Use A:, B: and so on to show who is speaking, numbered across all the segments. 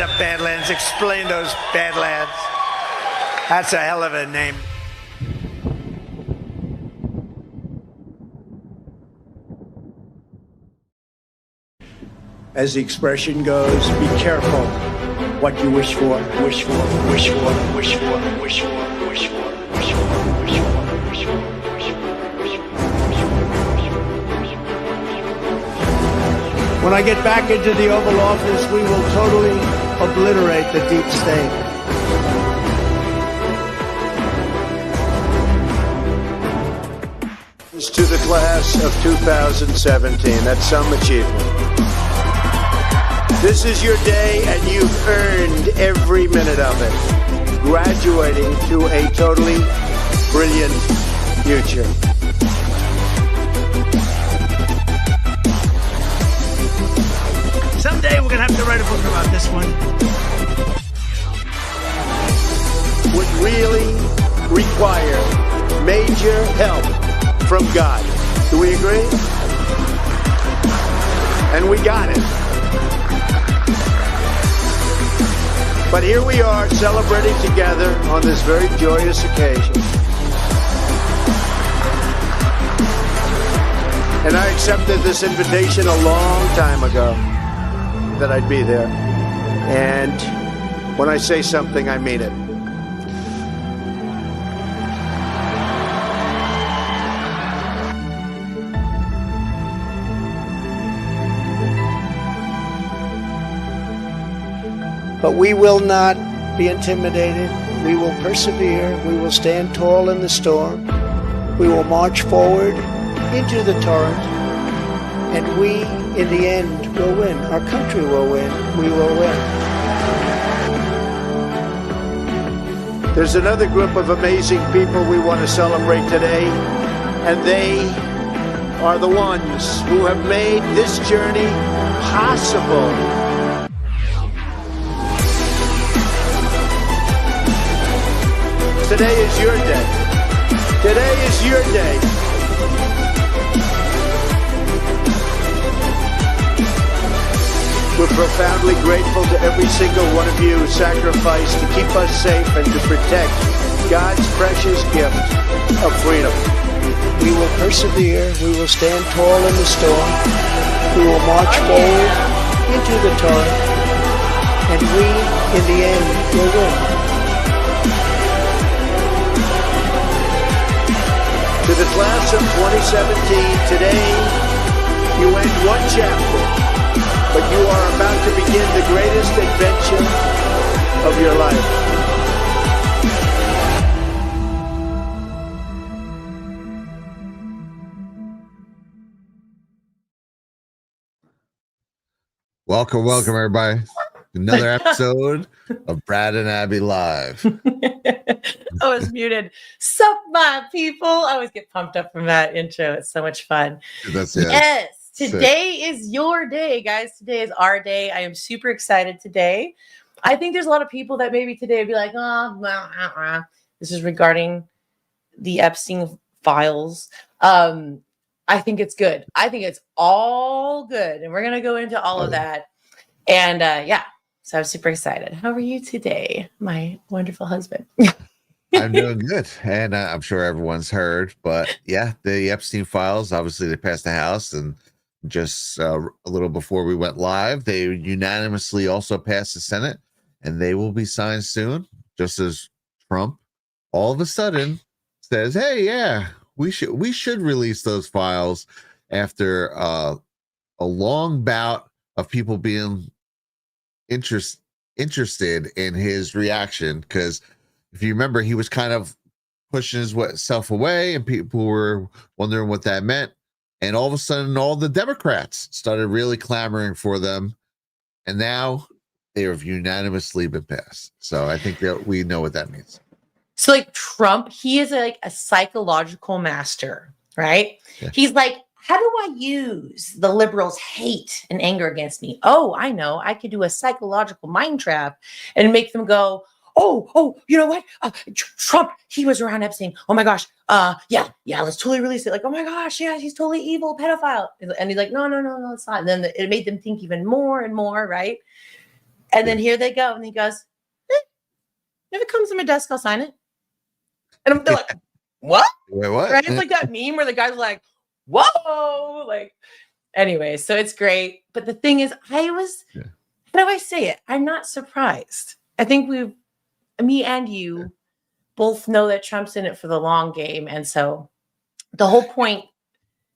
A: up, Badlands. Explain those Badlands. That's a hell of a name. As the expression goes, be careful what you wish for, wish for, wish for, wish for, wish for, wish for, wish for, wish for, wish for, wish for, wish for. When I get back into the Oval Office, we will totally obliterate the deep state. To the class of 2017. That's some achievement. This is your day, and you've earned every minute of it. Graduating to a totally brilliant future. Someday we're going to have to write a book about this one. Would really require major help from God. Do we agree? And we got it. But here we are celebrating together on this very joyous occasion. And I accepted this invitation a long time ago that I'd be there. And when I say something, I mean it. But we will not be intimidated. We will persevere. We will stand tall in the storm. We will march forward into the torrent. And we, in the end, will win. Our country will win. We will win. There's another group of amazing people we want to celebrate today. And they are the ones who have made this journey possible. Today is your day. Today is your day. We're profoundly grateful to every single one of you who sacrificed to keep us safe and to protect God's precious gift of freedom. We will persevere. We will stand tall in the storm. We will march forward into the torrent. And we, in the end, will win. To the class of 2017, today you end one chapter, but you are about to begin the greatest adventure of your life.
B: Welcome, everybody. Another episode of Brad and Abbey Live.
C: I was muted. Sup, my people. I always get pumped up from that intro. It's so much fun. Yes. Today is your day, guys. Today is our day. I am super excited today. I think there's a lot of people that maybe today would be like, this is regarding the Epstein files. I think it's good. I think it's all good. And we're going to go into all of that. And so I'm super excited. How are you today, my wonderful husband?
B: I'm doing good. And I'm sure everyone's heard. But yeah, the Epstein files, obviously they passed the House. And just a little before we went live, they unanimously also passed the Senate. And they will be signed soon, just as Trump all of a sudden says, hey, yeah, we should release those files after a long bout of people being interested in his reaction. Because if you remember, he was kind of pushing his self away and people were wondering what that meant. And all of a sudden, all the Democrats started really clamoring for them. And now they have unanimously been passed. So I think that we know what that means.
C: So like Trump, he is like a psychological master, right? Yeah. He's like, how do I use the liberals' hate and anger against me? Oh, I know. I could do a psychological mind trap and make them go, oh, you know what? Trump, he was around Epstein. Oh my gosh. Yeah, let's totally release it. Like, oh my gosh, yeah, he's totally evil, pedophile. And he's like, no, it's not. And then it made them think even more and more, right? And then here they go. And he goes, if it comes to my desk, I'll sign it. And they're like, what?
B: Wait, what?
C: Right? It's like that meme where the guy's like, whoa. Like, anyway, so it's great. But the thing is, how do I say it? I'm not surprised. I think me and you both know that Trump's in it for the long game. And so the whole point,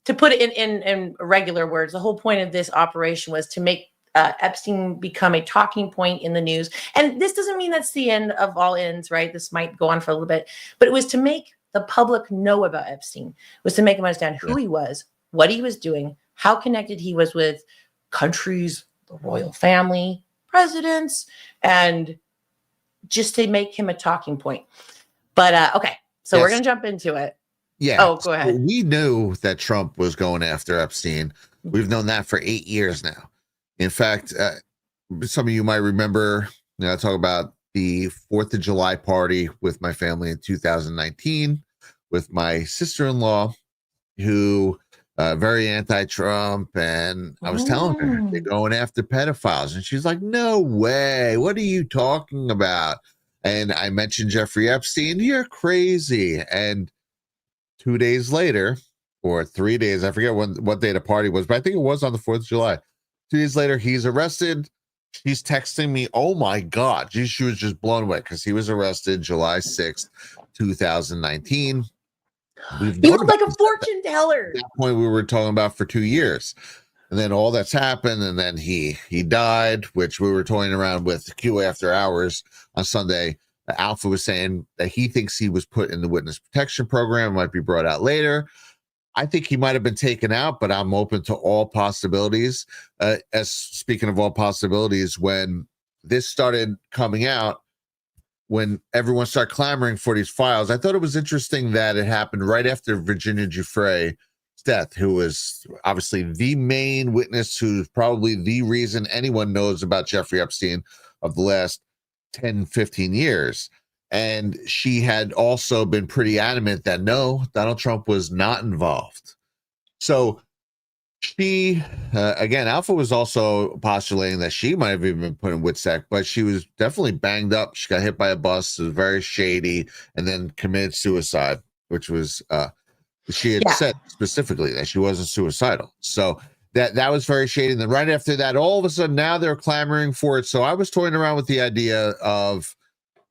C: to put it in regular words, the whole point of this operation was to make Epstein become a talking point in the news. And this doesn't mean that's the end of all ends, right? This might go on for a little bit, but it was to make the public know about Epstein. It was to make them understand who he was, what he was doing, how connected he was with countries, the royal family, presidents, and just to make him a talking point. But okay, so we're going to jump into it.
B: Yeah.
C: Oh, go ahead.
B: So we knew that Trump was going after Epstein. We've known that for 8 years now. In fact, some of you might remember, I talk about the 4th of July party with my family in 2019 with my sister-in-law, who very anti-Trump. And I was telling her they're going after pedophiles. And she's like, no way. What are you talking about? And I mentioned Jeffrey Epstein. You're crazy. And 2 days later, or 3 days, I forget what day the party was, but I think it was on the 4th of July. 2 days later, he's arrested. She's texting me, oh my God. She was just blown away because he was arrested July 6th, 2019.
C: You look like a fortune teller.
B: At that point, we were talking about for 2 years. And then all that's happened, and then he died, which we were toying around with Q after hours on Sunday. Alpha was saying that he thinks he was put in the witness protection program, might be brought out later. I think he might have been taken out, but I'm open to all possibilities. As speaking of all possibilities, when this started coming out, when everyone started clamoring for these files, I thought it was interesting that it happened right after Virginia Giuffre's death, who was obviously the main witness, who's probably the reason anyone knows about Jeffrey Epstein of the last 10, 15 years. And she had also been pretty adamant that no, Donald Trump was not involved. So she, again, Alpha was also postulating that she might have even been put in WITSEC, but she was definitely banged up. She got hit by a bus. It was very shady, and then committed suicide, which was, she had said specifically that she wasn't suicidal. So that was very shady. And then right after that, all of a sudden, now they're clamoring for it. So I was toying around with the idea of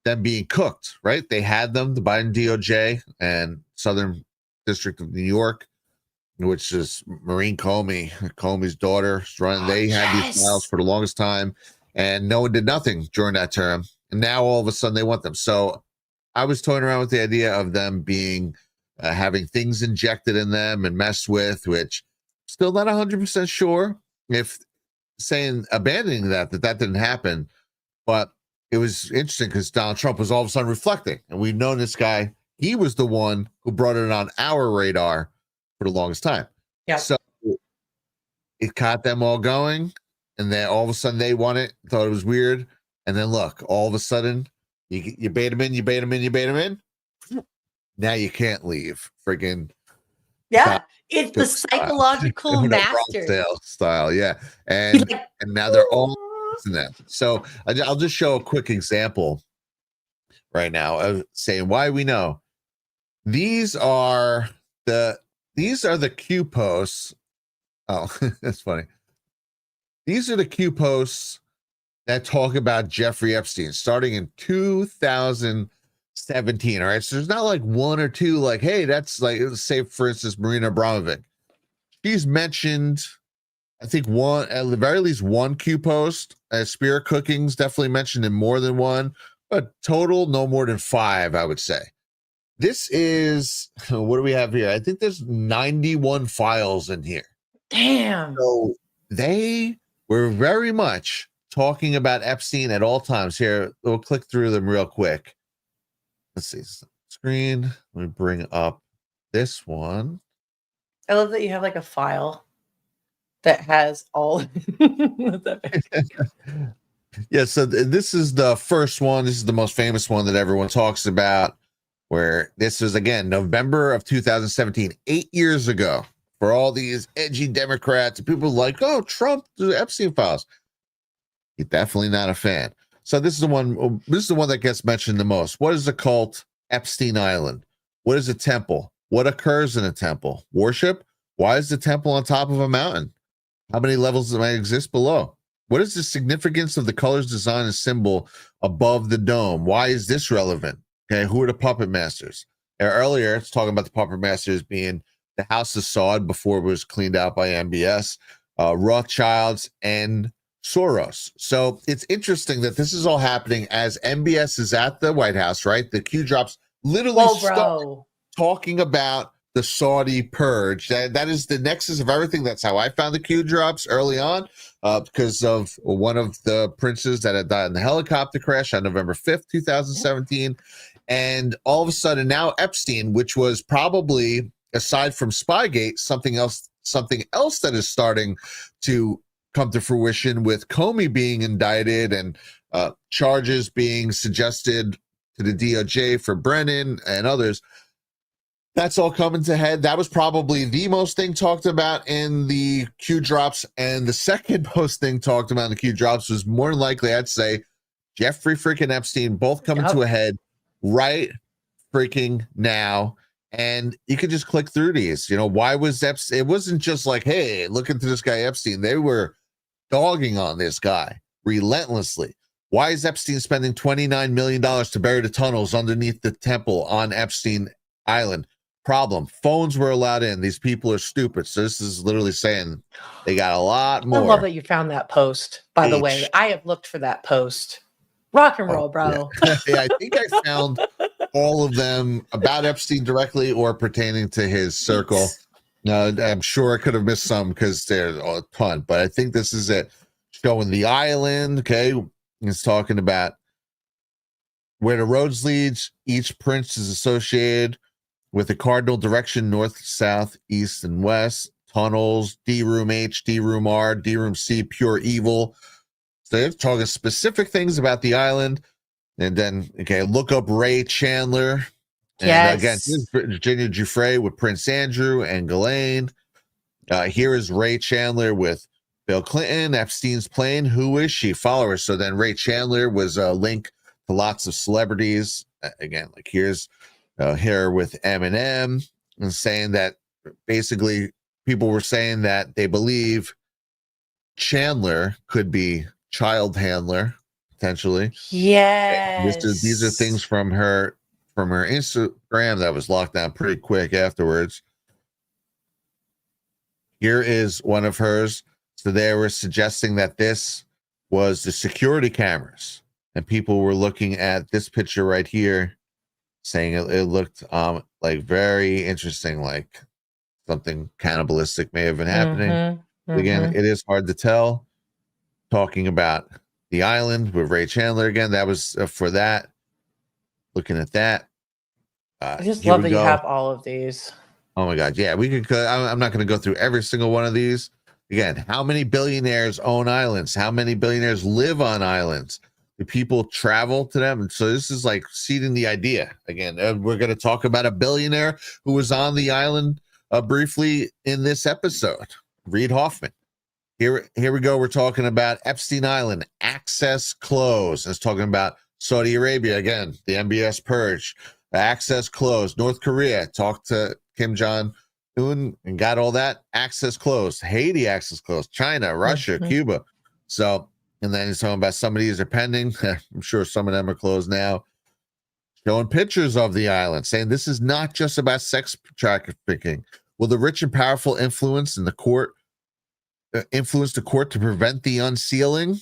B: them being cooked, right? They had them, the Biden DOJ and Southern District of New York, which is Maureen Comey's daughter. They had these files for the longest time, and no one did nothing during that term. And now all of a sudden they want them. So I was toying around with the idea of them being, having things injected in them and messed with, which still not 100% sure if saying abandoning that didn't happen. But it was interesting because Donald Trump was all of a sudden reflecting, and we've known this guy. He was the one who brought it on our radar for the longest time.
C: Yeah.
B: So it caught them all going, and then all of a sudden they won it, thought it was weird. And then look, all of a sudden you bait them in. Now you can't leave. Friggin'
C: it's the psychological master
B: style. Yeah. And now they're all in that. So I'll just show a quick example right now of saying why we know. These are the Q posts. Oh, that's funny. These are the Q posts that talk about Jeffrey Epstein starting in 2017. All right. So there's not like one or two, like, hey, that's like, say, for instance, Marina Abramovic. She's mentioned, I think, one, at the very least, one Q post. Spirit Cooking's definitely mentioned in more than one, but total, no more than 5, I would say. This is, what do we have here? I think there's 91 files in here.
C: Damn.
B: So they were very much talking about Epstein at all times. Here, we'll click through them real quick. Let's see. Screen. Let me bring up this one.
C: I love that you have like a file that has all.
B: Yeah, so this is the first one. This is the most famous one that everyone talks about, where this was, again, November of 2017, 8 years ago, for all these edgy Democrats and people like, oh, Trump, the Epstein files. He's definitely not a fan. So this is the one. This is the one that gets mentioned the most. What is the cult? Epstein Island. What is a temple? What occurs in a temple? Worship? Why is the temple on top of a mountain? How many levels might exist below? What is the significance of the colors, design, and symbol above the dome? Why is this relevant? Okay, who are the puppet masters? Earlier, it's talking about the puppet masters being the House of Saud before it was cleaned out by MBS, Rothschilds, and Soros. So it's interesting that this is all happening as MBS is at the White House, right? The Q drops literally start talking about the Saudi purge. That is the nexus of everything. That's how I found the Q drops early on, because of one of the princes that had died in the helicopter crash on November 5th, 2017. And all of a sudden now Epstein, which was probably, aside from Spygate, something else that is starting to come to fruition, with Comey being indicted and charges being suggested to the DOJ for Brennan and others. That's all coming to head. That was probably the most thing talked about in the Q drops. And the second most thing talked about in the Q drops was more than likely, I'd say, Jeffrey freaking Epstein, both coming to a head right freaking now. And you could just click through these. You know, why was Epstein? It wasn't just like, hey, look into this guy Epstein. They were dogging on this guy relentlessly. Why is Epstein spending $29 million to bury the tunnels underneath the temple on Epstein Island? Problem: phones were allowed in. These people are stupid. So this is literally saying they got a lot more.
C: I love that you found that post, by the way. I have looked for that post. Rock and roll, bro.
B: Yeah. Yeah, I think I found all of them about Epstein directly or pertaining to his circle. I'm sure I could have missed some because there's a ton, but I think this is it. Showing the island. Okay. It's talking about where the roads leads. Each prince is associated with a cardinal direction: north, south, east, and west. Tunnels, D room H, D room R, D room C, pure evil. So they're talking specific things about the island. And then, okay, look up Ray Chandler. And again, here's Virginia Giuffre with Prince Andrew and Ghislaine. Here is Ray Chandler with Bill Clinton, Epstein's plane. Who is she? Follower. So then Ray Chandler was a link to lots of celebrities. Again, like here's here with Eminem, and saying that basically people were saying that they believe Chandler could be child handler potentially.
C: Yes.
B: These are things from her Instagram that was locked down pretty quick afterwards. Here is one of hers. So they were suggesting that this was the security cameras, and people were looking at this picture right here, saying it looked like very interesting, like something cannibalistic may have been happening. Again, it is hard to tell. Talking about the island with Ray Chandler again, that was for that. Looking at that,
C: I just love that you have all of these.
B: Oh my God, yeah, we could. I'm not going to go through every single one of these. Again, how many billionaires own islands? How many billionaires live on islands? Do people travel to them? And so this is like seeding the idea. Again, we're going to talk about a billionaire who was on the island briefly in this episode, Reid Hoffman. Here we go. We're talking about Epstein Island, access closed. It's talking about Saudi Arabia, again, the MBS purge, access closed. North Korea, talked to Kim Jong-un and got all that, access closed. Haiti, access closed. China, Russia, Cuba. So, and then he's talking about some of these are pending. I'm sure some of them are closed now. Showing pictures of the island, saying this is not just about sex trafficking. Will the rich and powerful influence the court to prevent the unsealing?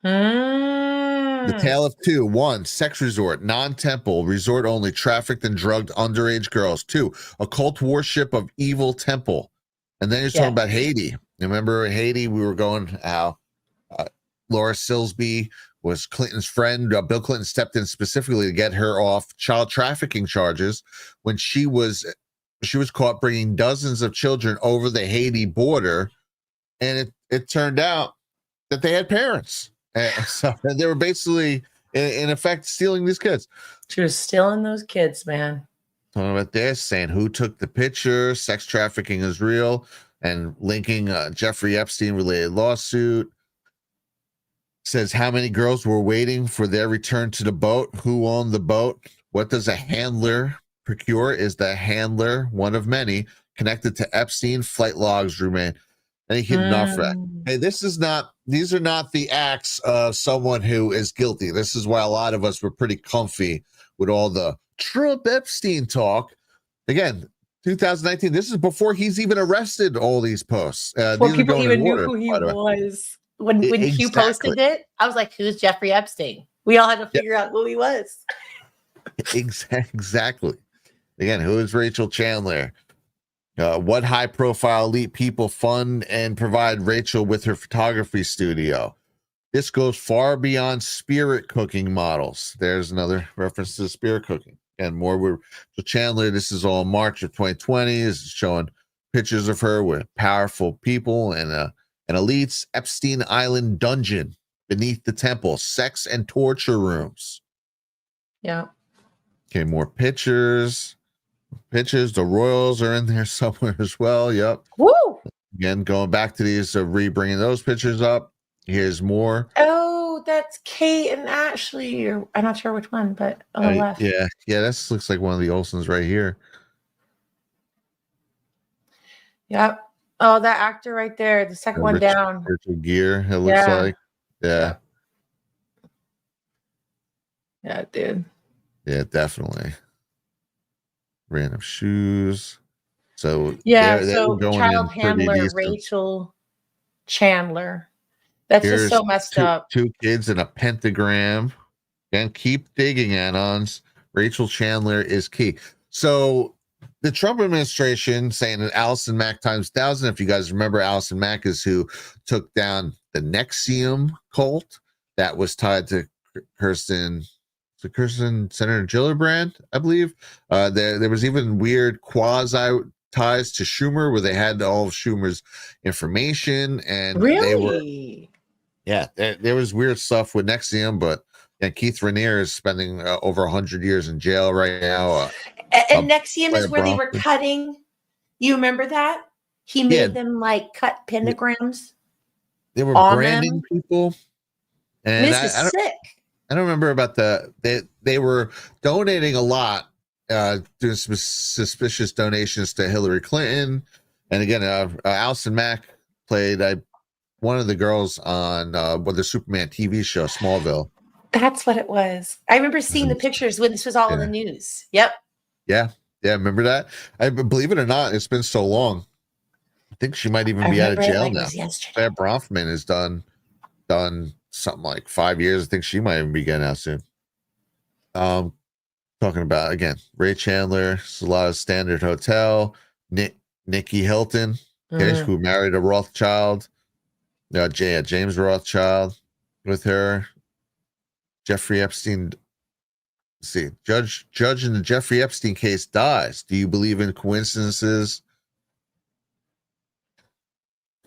B: The tale of two: one, sex resort, non-temple, resort only, trafficked and drugged underage girls. Two, a cult worship of evil temple. And then you're talking about Haiti. Remember Haiti, we were going how Laura Silsby was Clinton's friend. Bill Clinton stepped in specifically to get her off child trafficking charges when she was caught bringing dozens of children over the Haiti border. And it turned out that they had parents. So they were basically, in effect, stealing these kids.
C: She was stealing those kids, man.
B: Talking about this, saying who took the picture, sex trafficking is real, and linking Jeffrey Epstein related lawsuit. Says how many girls were waiting for their return to the boat? Who owned the boat? What does a handler procure? Is the handler one of many connected to Epstein? Flight logs remain. Any hidden offer? Hey, these are not the acts of someone who is guilty. This is why a lot of us were pretty comfy with all the Trump Epstein talk. Again, 2019. This is before he's even arrested. All these posts.
C: Before people even knew who he was. When Q posted it, I was like, "Who's Jeffrey Epstein?" We all had to figure out who he was.
B: Exactly. Again, who is Rachel Chandler? What high-profile elite people fund and provide Rachel with her photography studio? This goes far beyond spirit cooking models. There's another reference to spirit cooking. And more with Chandler. This is all March of 2020. This is showing pictures of her with powerful people and an elite's Epstein Island dungeon beneath the temple, sex and torture rooms.
C: Yeah.
B: Okay, more pictures. The Royals are in there somewhere as well. Yep.
C: Woo!
B: Again, going back to these, bringing those pictures up. Here's more.
C: Oh, that's Kate and Ashley. Or I'm not sure which one, but on the left.
B: Yeah. This looks like one of the Olsons right here.
C: Yep. Oh, that actor right there, the second one down.
B: Richard Gere, it looks like. Yeah.
C: Yeah, dude.
B: Yeah, definitely. Random shoes. So
C: so child handler Rachel Chandler. That's just so messed up.
B: Two kids in a pentagram. And keep digging, Anons. Rachel Chandler is key. So the Trump administration saying that Allison Mack times 1,000. If you guys remember, Allison Mack is who took down the Nexium cult that was tied to Senator Gillibrand, I believe. There was even weird quasi ties to Schumer where they had all of Schumer's information. And there was weird stuff with Nexium, but Keith Raniere is spending over 100 years in jail right now.
C: And Nexium is where they were cutting. You remember that? He made them like cut pentagrams.
B: They were branding people. And
C: this is sick.
B: I don't remember about they were donating a lot, doing some suspicious donations to Hillary Clinton. And again, Allison Mack played one of the girls on the Superman TV show, Smallville.
C: That's what it was. I remember seeing the pictures when this was all in the news. Yep.
B: Yeah. Remember that? I believe it or not, it's been so long. I think she might even be out of jail now. Claire Bronfman has done something like 5 years. I think she might even be getting out soon. Talking about again, Ray Chandler, a lot of Standard Hotel, Nikki Hilton, who married a Rothschild. James Rothschild with her. Jeffrey Epstein. See, judge in the Jeffrey Epstein case dies. Do you believe in coincidences?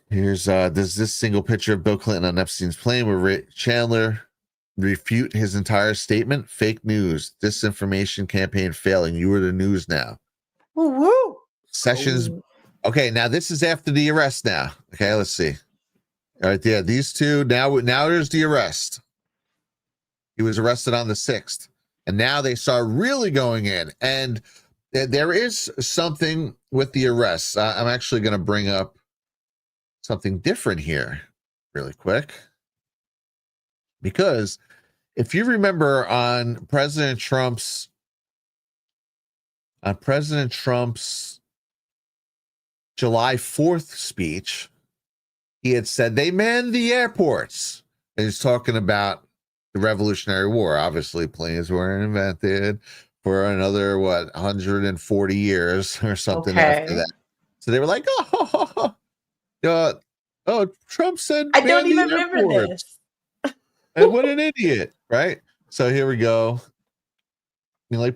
B: Here's there's this single picture of Bill Clinton on Epstein's plane where Ray Chandler refute his entire statement. Fake news, disinformation campaign failing. You are the news now.
C: Woo-woo.
B: Sessions. Okay, now this is after the arrest now. Okay, let's see. All right, yeah, these two. Now there's the arrest. He was arrested on the 6th. And now they start really going in. And there is something with the arrests. I'm actually going to bring up something different here really quick. Because if you remember on President Trump's July 4th speech, he had said they manned the airports. And he's talking about the Revolutionary War. Obviously, planes weren't invented for another 140 years or something after that. So they were like, Trump said,
C: I don't even remember this.
B: And what an idiot, right? So here we go.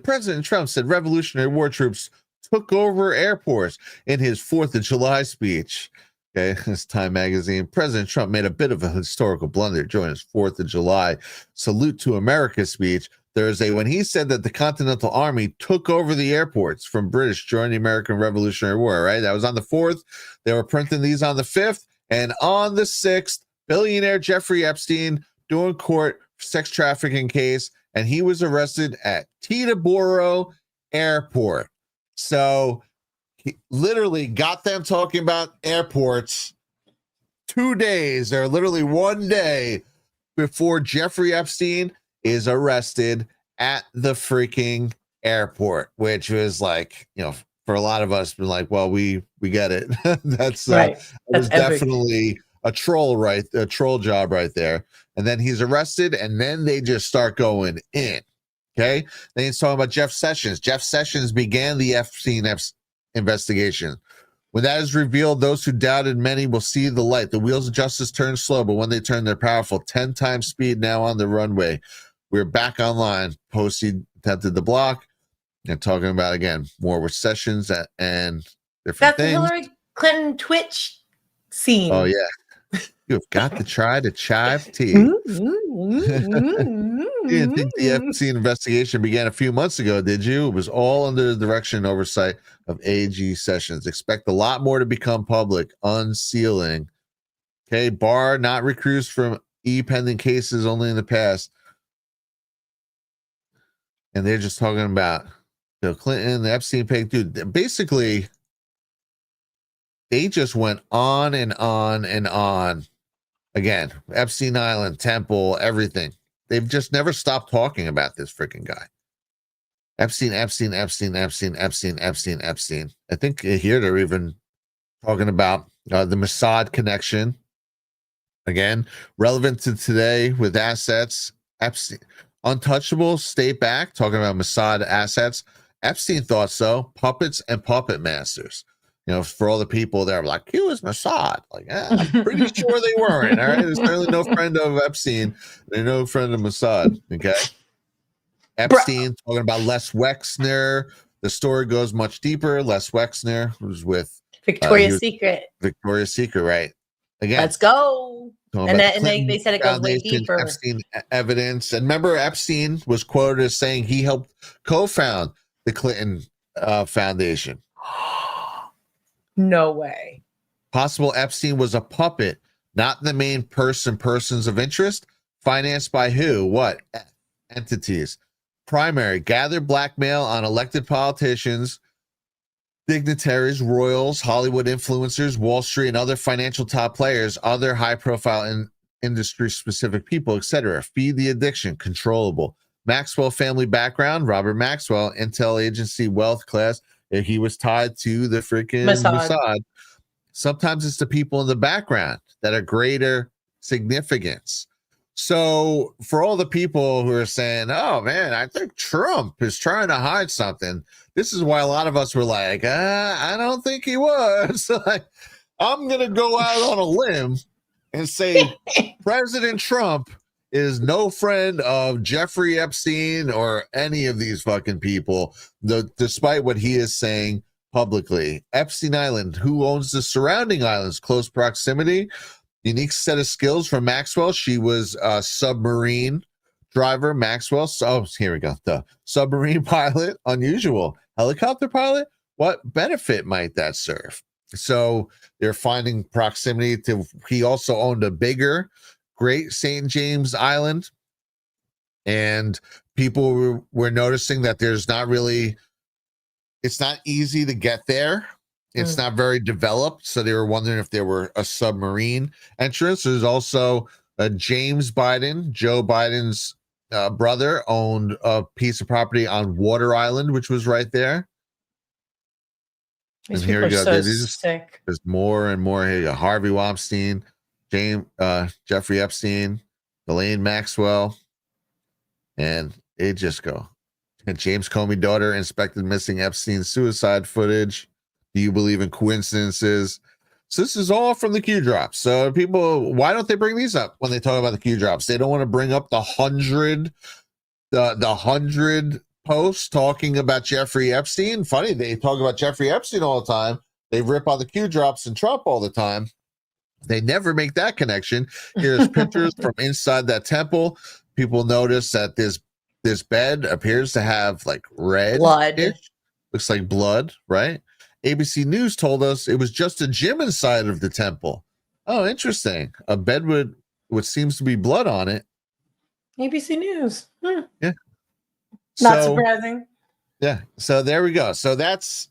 B: President Trump said Revolutionary War troops took over airports in his 4th of July speech. Okay, this Time magazine. President Trump made a bit of a historical blunder during his 4th of July Salute to America speech Thursday when he said that the Continental Army took over the airports from British during the American Revolutionary War, right? That was on the 4th. They were printing these on the 5th. And on the 6th, billionaire Jeffrey Epstein doing court sex trafficking case, and he was arrested at Teterboro Airport. So he literally got them talking about airports 2 days, or literally 1 day before Jeffrey Epstein is arrested at the freaking airport, which was like, for a lot of us, been like, well, we get it. That's
C: right.
B: It
C: That's
B: was definitely a troll job right there. And then he's arrested, and then they just start going in. Okay. Then he's talking about Jeff Sessions. Jeff Sessions began the Epstein investigation. When that is revealed, those who doubted many will see the light. The wheels of justice turn slow, but when they turn, they're powerful. 10 times speed now on the runway. We're back online. Posey attempted the block. And talking about, again, more with Sessions and different things.
C: That's the Hillary Clinton Twitch scene.
B: Oh, yeah. You've got to try to chive tea. You didn't think the Epstein investigation began a few months ago, did you? It was all under the direction and oversight of AG Sessions. Expect a lot more to become public. Unsealing. Okay, Barr not recused from pending cases only in the past. And they're just talking about Bill Clinton, the Epstein pig. Dude, basically, they just went on and on and on. Again, Epstein Island, Temple, everything. They've just never stopped talking about this freaking guy. Epstein. I think here they're even talking about the Mossad connection. Again, relevant to today with assets. Epstein, untouchable, stay back. Talking about Mossad assets. Epstein thought so. Puppets and puppet masters. For all the people that are like, he was Mossad. Like, I'm pretty sure they weren't. All right. There's certainly no friend of Epstein. They're no friend of Mossad. Okay. Epstein talking about Les Wexner. The story goes much deeper. Les Wexner was with
C: Victoria's Secret.
B: Victoria's Secret, right? Again.
C: Let's go. And they said it goes way deeper.
B: Epstein evidence. And remember, Epstein was quoted as saying he helped co-found the Clinton Foundation.
C: No way.
B: Possible Epstein was a puppet, not the main persons of interest. Financed by who? What? Entities. Primary. Gather blackmail on elected politicians, dignitaries, royals, Hollywood influencers, Wall Street, and other financial top players, other high-profile industry-specific people, etc. Feed the addiction. Controllable. Maxwell family background. Robert Maxwell, intel agency, wealth class. He was tied to the freaking Mossad. Sometimes it's the people in the background that are greater significance. So for all the people who are saying, oh, man, I think Trump is trying to hide something, this is why a lot of us were like, I don't think he was. Like, I'm going to go out on a limb and say President Trump is no friend of Jeffrey Epstein or any of these fucking people, despite what he is saying publicly. Epstein Island, who owns the surrounding islands? Close proximity. Unique set of skills from Maxwell. She was a submarine driver. Maxwell. Oh, here we go. The submarine pilot. Unusual. Helicopter pilot. What benefit might that serve? So they're finding proximity to. He also owned a bigger Great St. James Island, and people were noticing that there's not really, it's not easy to get there. It's not very developed. So they were wondering if there were a submarine entrance. There's also James Biden, Joe Biden's brother, owned a piece of property on Water Island, which was right there.
C: These
B: and here we go.
C: So sick.
B: There's more and more. Here you go. Harvey Weinstein, Jeffrey Epstein, Ghislaine Maxwell, and it just go. And James Comey daughter inspected missing Epstein suicide footage. Do you believe in coincidences? So this is all from the Q drops. So people, why don't they bring these up when they talk about the Q drops? They don't want to bring up the 100 posts talking about Jeffrey Epstein. Funny, they talk about Jeffrey Epstein all the time. They rip on the Q drops and Trump all the time. They never make that connection. Here's pictures from inside that temple. People notice that this bed appears to have like red
C: blood.
B: Looks like blood, right? ABC News told us it was just a gym inside of the temple. Oh, interesting. A bed with what seems to be blood on it.
C: ABC News.
B: Yeah.
C: Not surprising.
B: Yeah. So there we go. So that's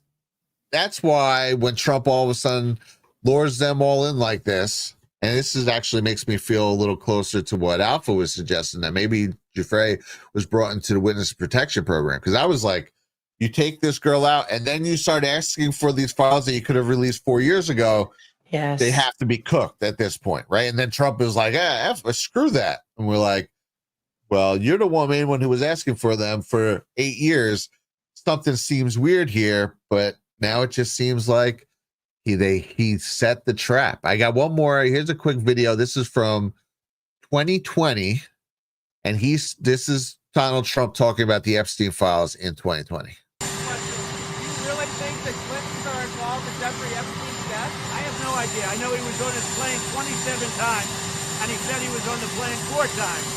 B: why when Trump all of a sudden lures them all in like this, and this is actually makes me feel a little closer to what Alpha was suggesting, that maybe Giuffre was brought into the witness protection program. Because I was like, you take this girl out and then you start asking for these files that you could have released 4 years ago.
C: Yes.
B: They have to be cooked at this point, right? And then Trump is like, screw that. And we're like, well, you're the main one who was asking for them for 8 years. Something seems weird here, but now it just seems like he set the trap. I got one more. Here's a quick video. This is from 2020, and this is Donald Trump talking about the Epstein files in 2020.
D: Do you really think the Clintons are involved in Jeffrey Epstein's death? I have no idea. I know he was on his plane 27 times, and he said he was on the plane 4 times.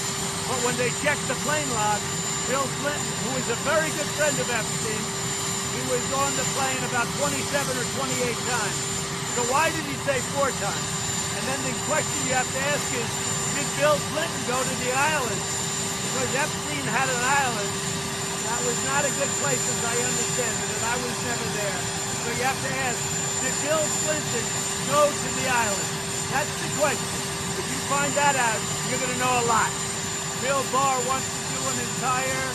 D: But when they checked the plane log, Bill Clinton, who is a very good friend of Epstein, he was on the plane about 27 or 28 times. So why did he say 4 times? And then the question you have to ask is, did Bill Clinton go to the island? Because Epstein had an island that was not a good place as I understand it, and I was never there. So you have to ask, did Bill Clinton go to the island? That's the question. If you find that out, you're going to know a lot. Bill Barr wants to do an entire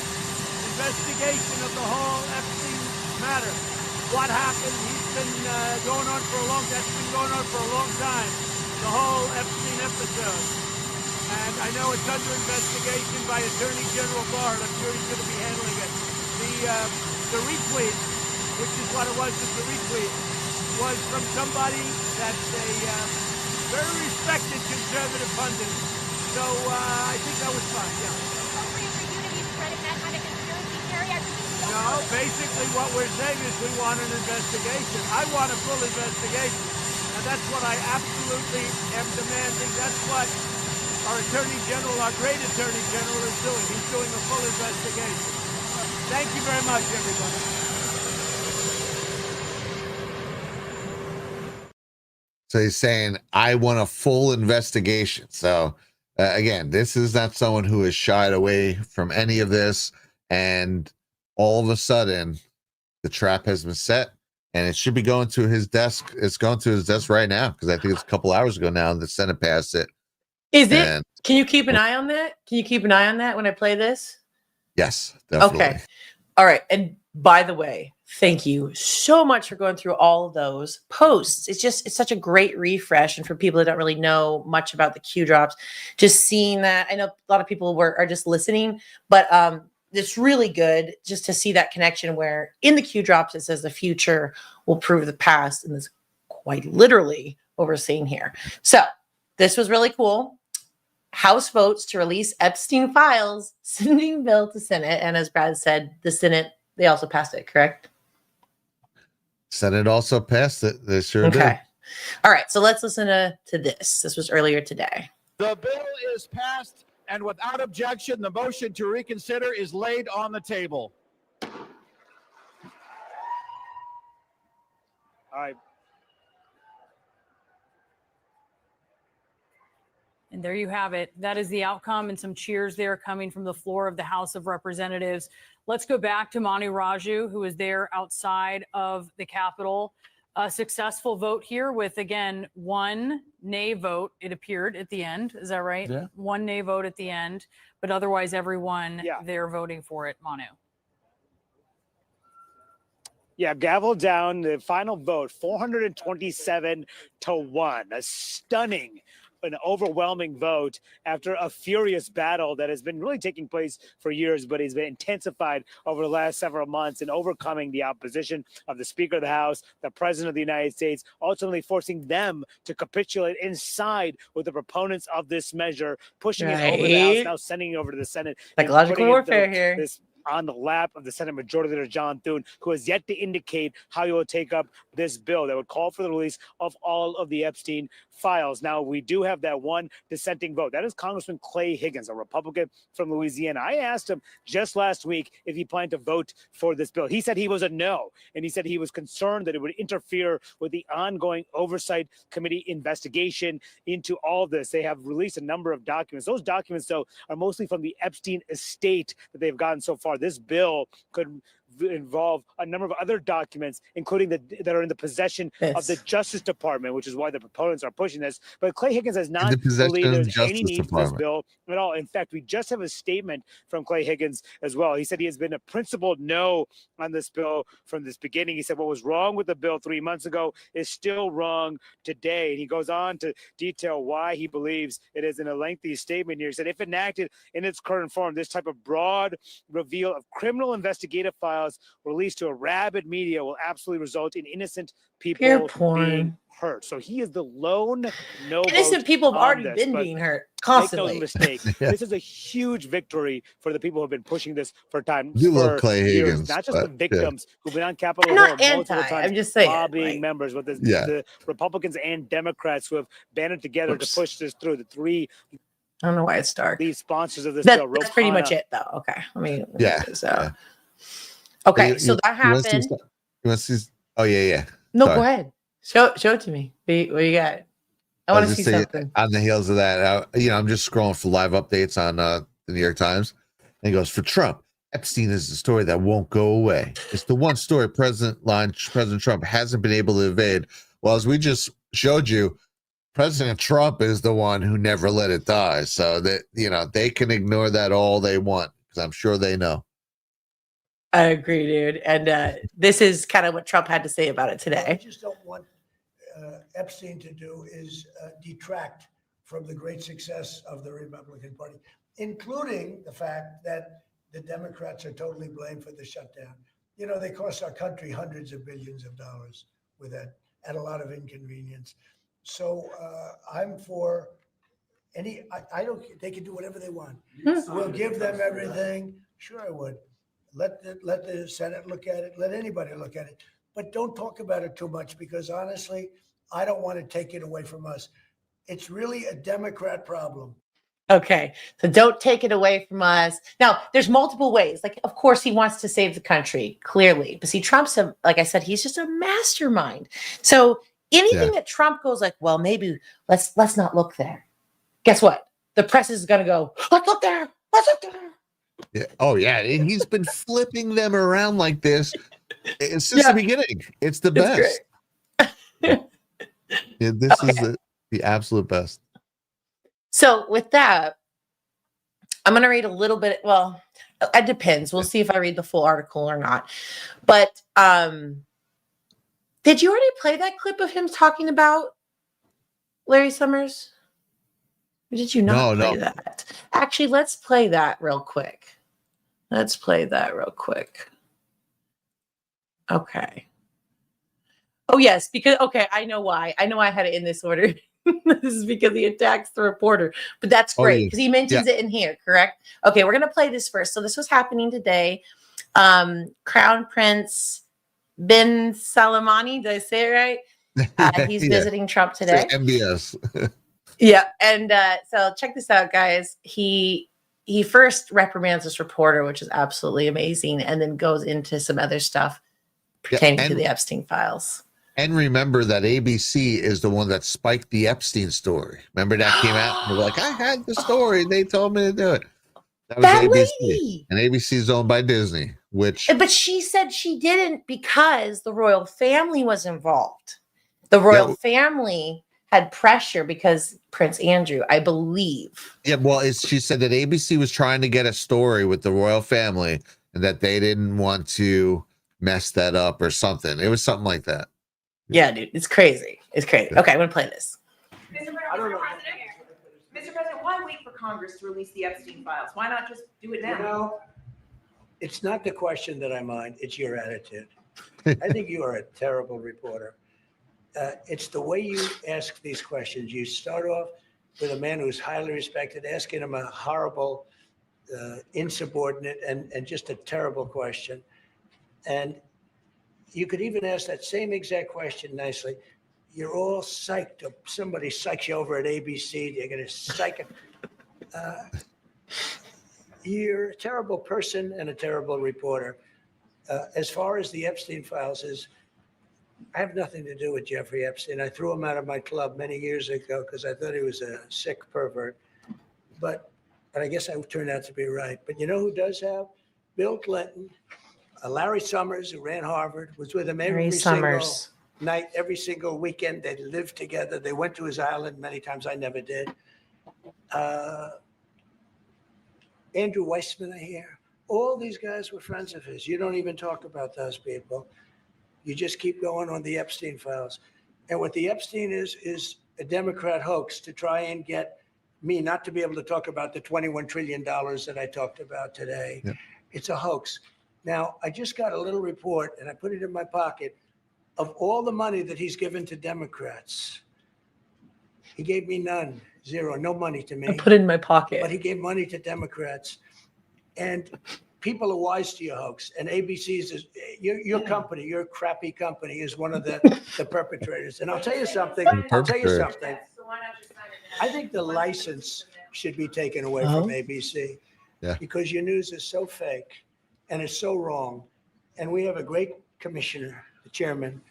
D: investigation of the whole Epstein matter. What happened? He's been going on for a long time. The whole Epstein episode. And I know it's under investigation by Attorney General Barr. I'm sure he's going to be handling it. The retweet, which is what it was, the retweet, was from somebody that's a very respected conservative pundit. So I think that was fine, yeah.
E: Appropriate for you to be spreading that kind of conspiracy theory?
D: No, basically what we're saying is we want an investigation. I want a full investigation. And that's what I absolutely am demanding. That's what our Attorney General, our great Attorney General, is doing. He's doing a full investigation. Thank you very much, everybody.
B: So he's saying, I want a full investigation. So again, this is not someone who has shied away from any of this. And all of a sudden, the trap has been set, and it should be going to his desk. It's going to his desk right now, because I think it's a couple hours ago now the Senate passed it.
C: Is it? Can you keep an eye on that? Can you keep an eye on that when I play this?
B: Yes, definitely.
C: Okay. All right. And by the way, thank you so much for going through all of those posts. It's such a great refresh. And for people that don't really know much about the Q drops, just seeing that, I know a lot of people are just listening, but it's really good just to see that connection where in the Q drops, it says the future will prove the past. And this quite literally what we're seeing here. So this was really cool. House votes to release Epstein files, sending bill to Senate. And as Brad said, the Senate, they also passed it, correct?
B: Senate also passed it. They sure did.
C: Okay. All right. So let's listen to this. This was earlier today.
F: The bill is passed, and without objection, the motion to reconsider is laid on the table.
D: All right.
G: And there you have it. That is the outcome, and some cheers there coming from the floor of the House of Representatives. Let's go back to Manu Raju, who is there outside of the Capitol. A successful vote here with, again, one nay vote, it appeared at the end. Is that right?
H: Yeah.
G: One nay vote at the end, but otherwise everyone there voting for it, Manu.
I: Yeah, gavel down, the final vote, 427 to 1. A stunning, an overwhelming vote after a furious battle that has been really taking place for years, but has been intensified over the last several months in overcoming the opposition of the Speaker of the House, the President of the United States, ultimately forcing them to capitulate inside with the proponents of this measure, pushing it over the House, now sending it over to the Senate.
C: Psychological warfare here.
I: on the lap of the Senate Majority Leader John Thune, who has yet to indicate how he will take up this bill that would call for the release of all of the Epstein files. Now, we do have that one dissenting vote. That is Congressman Clay Higgins, a Republican from Louisiana. I asked him just last week if he planned to vote for this bill. He said he was a no, and he said he was concerned that it would interfere with the ongoing Oversight Committee investigation into all of this. They have released a number of documents. Those documents, though, are mostly from the Epstein estate that they've gotten so far. This bill could involve a number of other documents, including that are in the possession of the Justice Department, which is why the proponents are pushing this. But Clay Higgins has not believed there's any need for this bill at all. In fact, we just have a statement from Clay Higgins as well. He said he has been a principled no on this bill from this beginning. He said what was wrong with the bill 3 months ago is still wrong today. And he goes on to detail why he believes it is in a lengthy statement here. He said if enacted in its current form, this type of broad reveal of criminal investigative files released to a rabid media will absolutely result in innocent people being hurt. So he is the lone no
C: innocent people have already been being hurt constantly.
I: Make no mistake, this is a huge victory for the people who have been pushing this for time.
B: You
I: for
B: love Clay
I: years.
B: Higgins,
I: Not just the victims who've been on Capitol
C: I'm
I: Hill
C: not
I: multiple
C: anti.
I: times,
C: I'm just saying,
I: lobbying members, but the Republicans and Democrats who have banded together to push this through. The three.
C: I don't know why it's dark.
I: These sponsors of this bill.
C: That's pretty much it, though. Okay, I mean,
B: yeah.
C: Okay, so that happened.
B: Oh yeah.
C: No, go ahead. Show it to me. What you got? I want to see something.
B: On the heels of that, I'm just scrolling for live updates on the New York Times, and it goes for Trump. Epstein is the story that won't go away. It's the one story President Trump hasn't been able to evade. Well, as we just showed you, President Trump is the one who never let it die. So that they can ignore that all they want, because I'm sure they know.
C: I agree, dude. And this is kind of what Trump had to say about it today.
H: What I just don't want Epstein to do is detract from the great success of the Republican Party, including the fact that the Democrats are totally blamed for the shutdown. They cost our country hundreds of billions of dollars with that, at a lot of inconvenience. So I'm for I don't. They can do whatever they want. We'll give them everything. Sure, I would. Let the Senate look at it. Let anybody look at it. But don't talk about it too much, because honestly, I don't want to take it away from us. It's really a Democrat problem.
C: Okay, so don't take it away from us. Now, there's multiple ways. Like, of course, he wants to save the country, clearly. But see, Trump's like I said, he's just a mastermind. So anything that Trump goes like, well, maybe let's not look there. Guess what? The press is going to go, let's look there. Let's look there.
B: Yeah. Oh yeah, and he's been flipping them around like this since the beginning. It's the best. This is the absolute best.
C: So with that, I'm going to read a little bit. Well, it depends. We'll see if I read the full article or not. But did you already play that clip of him talking about Larry Summers? Or did you not play that? Actually, let's play that real quick. Okay. Oh, yes, because, I know why. I know I had it in this order. This is because he attacks the reporter. But that's great, because he mentions it in here, correct? Okay, we're going to play this first. So this was happening today. Crown Prince bin Salamani, did I say it right? He's visiting Trump today.
B: MBS.
C: Yeah, and so check this out, guys. He first reprimands this reporter, which is absolutely amazing, and then goes into some other stuff pertaining to the Epstein files.
B: And remember that ABC is the one that spiked the Epstein story. Remember that came out? And they're like, I had the story. They told me to do it. That was ABC. Lady. And ABC is owned by Disney,
C: But she said she didn't because the royal family was involved. The royal family had pressure because Prince Andrew, I believe.
B: Yeah, well, she said that ABC was trying to get a story with the royal family and that they didn't want to mess that up or something. It was something like that.
C: Yeah, dude, it's crazy. Okay, I'm going to play this.
J: Mr. President, why wait for Congress to release the Epstein files? Why not just do it now?
H: It's not the question that I mind. It's your attitude. I think you are a terrible reporter. It's the way you ask these questions. You start off with a man who's highly respected, asking him a horrible insubordinate and just a terrible question. And you could even ask that same exact question nicely. You're all psyched up. Somebody psychs you over at ABC. They're going to psych it. You're a terrible person and a terrible reporter. As far as the Epstein files is, I have nothing to do with Jeffrey Epstein. I threw him out of my club many years ago because I thought he was a sick pervert. But I guess I turned out to be right. But you know who does have? Bill Clinton, Larry Summers, who ran Harvard, was with him every single night, every single weekend. They lived together. They went to his island many times. I never did. Andrew Weissman, I hear. All these guys were friends of his. You don't even talk about those people. You just keep going on the Epstein files. And what the Epstein is a Democrat hoax to try and get me not to be able to talk about the $21 trillion that I talked about today. Yep. It's a hoax. Now, I just got a little report, and I put it in my pocket, of all the money that he's given to Democrats. He gave me none, zero, no money to me.
C: I put it in my pocket.
H: But he gave money to Democrats. And people are wise to your hoax. And ABC's is your company, your crappy company, is one of the perpetrators. And I'll tell you something. I think the license should be taken away from ABC because your news is so fake and it's so wrong. And we have a great commissioner, the chairman,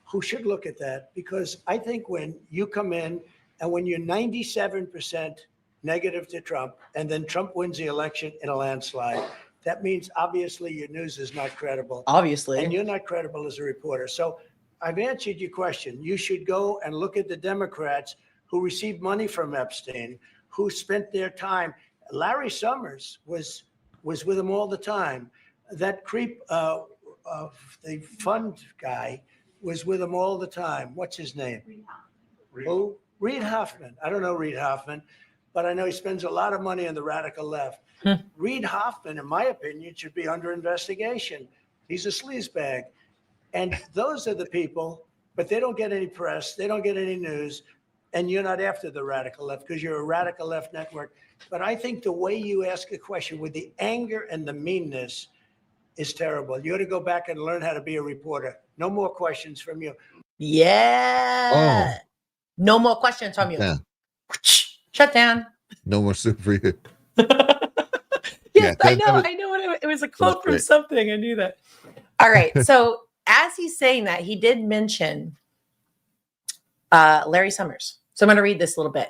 H: who should look at that, because I think when you come in and when you're 97% negative to Trump and then Trump wins the election in a landslide, that means obviously your news is not credible.
C: Obviously.
H: And you're not credible as a reporter. So I've answered your question. You should go and look at the Democrats who received money from Epstein, who spent their time. Larry Summers was with him all the time. That creep of the fund guy was with him all the time. What's his name? Who? Reid Hoffman. I don't know Reid Hoffman, but I know he spends a lot of money on the radical left. Reid Hoffman, in my opinion, should be under investigation. He's a sleazebag. And those are the people, but they don't get any press. They don't get any news. And you're not after the radical left because you're a radical left network. But I think the way you ask a question with the anger and the meanness is terrible. You ought to go back and learn how to be a reporter. No more questions from you.
C: Yeah. Oh. No more questions from you. Yeah. Shut down.
B: No more soup for you.
C: Yes, I know. It was a quote from something. I knew that. All right. So as he's saying that, he did mention Larry Summers. So I'm going to read this a little bit.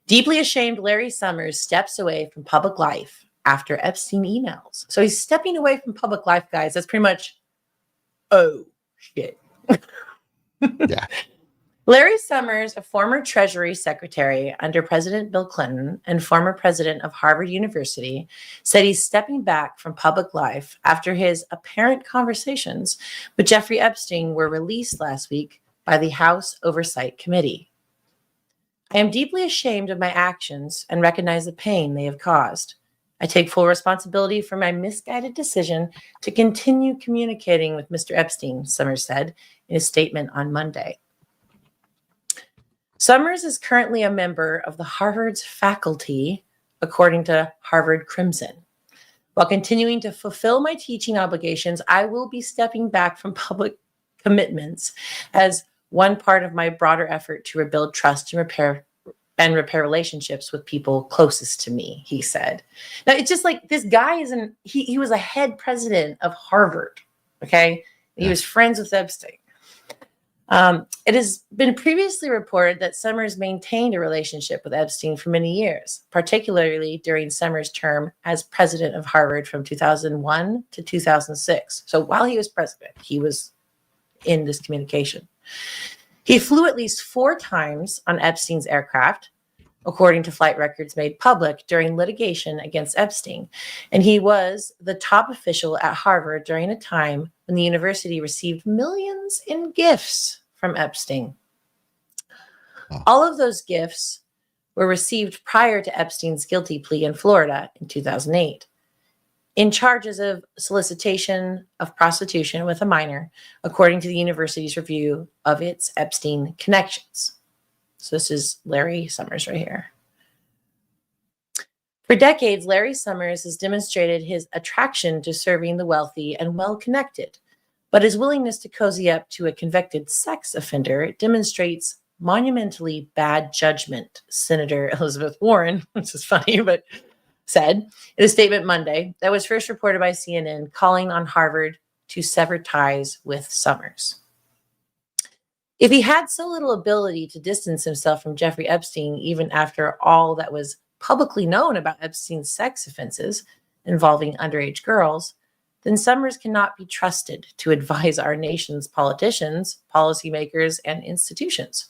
C: Deeply ashamed, Larry Summers steps away from public life after Epstein emails. So he's stepping away from public life, guys. That's pretty much, oh, shit.
B: Yeah.
C: Larry Summers, a former Treasury Secretary under President Bill Clinton and former president of Harvard University, said he's stepping back from public life after his apparent conversations with Jeffrey Epstein were released last week by the House Oversight Committee. I am deeply ashamed of my actions and recognize the pain they have caused. I take full responsibility for my misguided decision to continue communicating with Mr. Epstein, Summers said in a statement on Monday. Summers is currently a member of the Harvard's faculty, according to Harvard Crimson. While continuing to fulfill my teaching obligations, I will be stepping back from public commitments as one part of my broader effort to rebuild trust and repair relationships with people closest to me, he said. Now, it's just like this guy he was a head president of Harvard, okay? He was friends with Epstein. It has been previously reported that Summers maintained a relationship with Epstein for many years, particularly during Summers' term as president of Harvard from 2001 to 2006. So while he was president, he was in this communication. He flew at least 4 times on Epstein's aircraft, according to flight records made public during litigation against Epstein. And he was the top official at Harvard during a time when the university received millions in gifts from Epstein. All of those gifts were received prior to Epstein's guilty plea in Florida in 2008. In charges of solicitation of prostitution with a minor, according to the university's review of its Epstein connections. So this is Larry Summers right here. For decades, Larry Summers has demonstrated his attraction to serving the wealthy and well-connected, but his willingness to cozy up to a convicted sex offender demonstrates monumentally bad judgment, Senator Elizabeth Warren, which is funny, but said in a statement Monday that was first reported by CNN, calling on Harvard to sever ties with Summers. If he had so little ability to distance himself from Jeffrey Epstein, even after all that was publicly known about Epstein's sex offenses involving underage girls, then Summers cannot be trusted to advise our nation's politicians, policymakers, and institutions,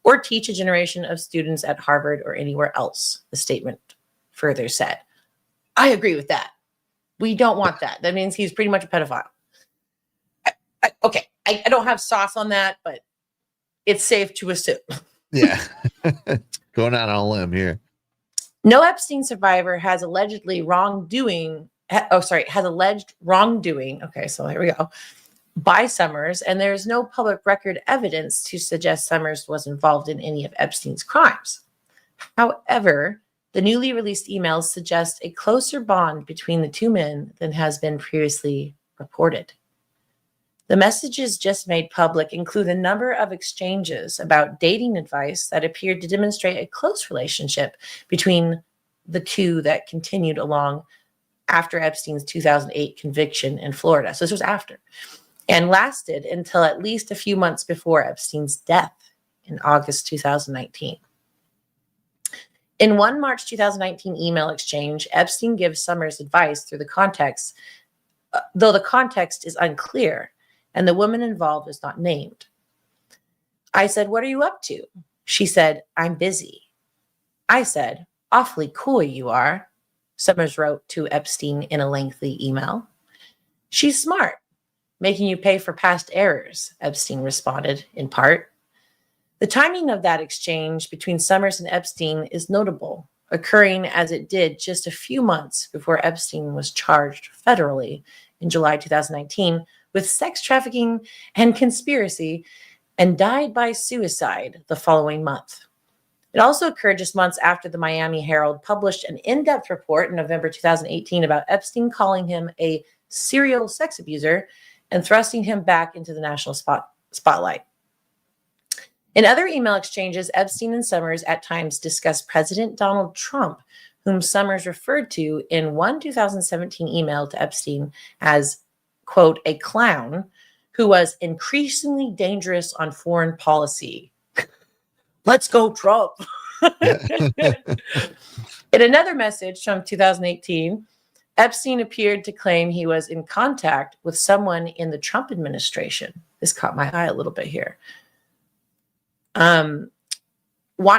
C: or teach a generation of students at Harvard or anywhere else, the statement further said. I agree with that. We don't want that. That means he's pretty much a pedophile. I don't have sauce on that, but it's safe to assume.
B: Yeah. Going out on a limb here.
C: No Epstein survivor has allegedly wrongdoing. Has alleged wrongdoing. Okay, so here we go. By Summers, and there is no public record evidence to suggest Summers was involved in any of Epstein's crimes. However, the newly released emails suggest a closer bond between the two men than has been previously reported. The messages just made public include a number of exchanges about dating advice that appeared to demonstrate a close relationship between the two that continued along after Epstein's 2008 conviction in Florida. So this was after, and lasted until at least a few months before Epstein's death in August 2019. In one March 2019 email exchange, Epstein gives Summers advice through the context, though the context is unclear and the woman involved is not named. I said, "What are you up to?" She said, "I'm busy." I said, "Awfully cool you are," Summers wrote to Epstein in a lengthy email. "She's smart, making you pay for past errors," Epstein responded in part. The timing of that exchange between Summers and Epstein is notable, occurring as it did just a few months before Epstein was charged federally in July 2019 with sex trafficking and conspiracy, and died by suicide the following month. It also occurred just months after the Miami Herald published an in-depth report in November 2018 about Epstein calling him a serial sex abuser and thrusting him back into the national spotlight. In other email exchanges, Epstein and Summers at times discussed President Donald Trump, whom Summers referred to in one 2017 email to Epstein as, quote, a clown who was increasingly dangerous on foreign policy. Let's go, Trump. In another message from 2018, Epstein appeared to claim he was in contact with someone in the Trump administration. This caught my eye a little bit here. Want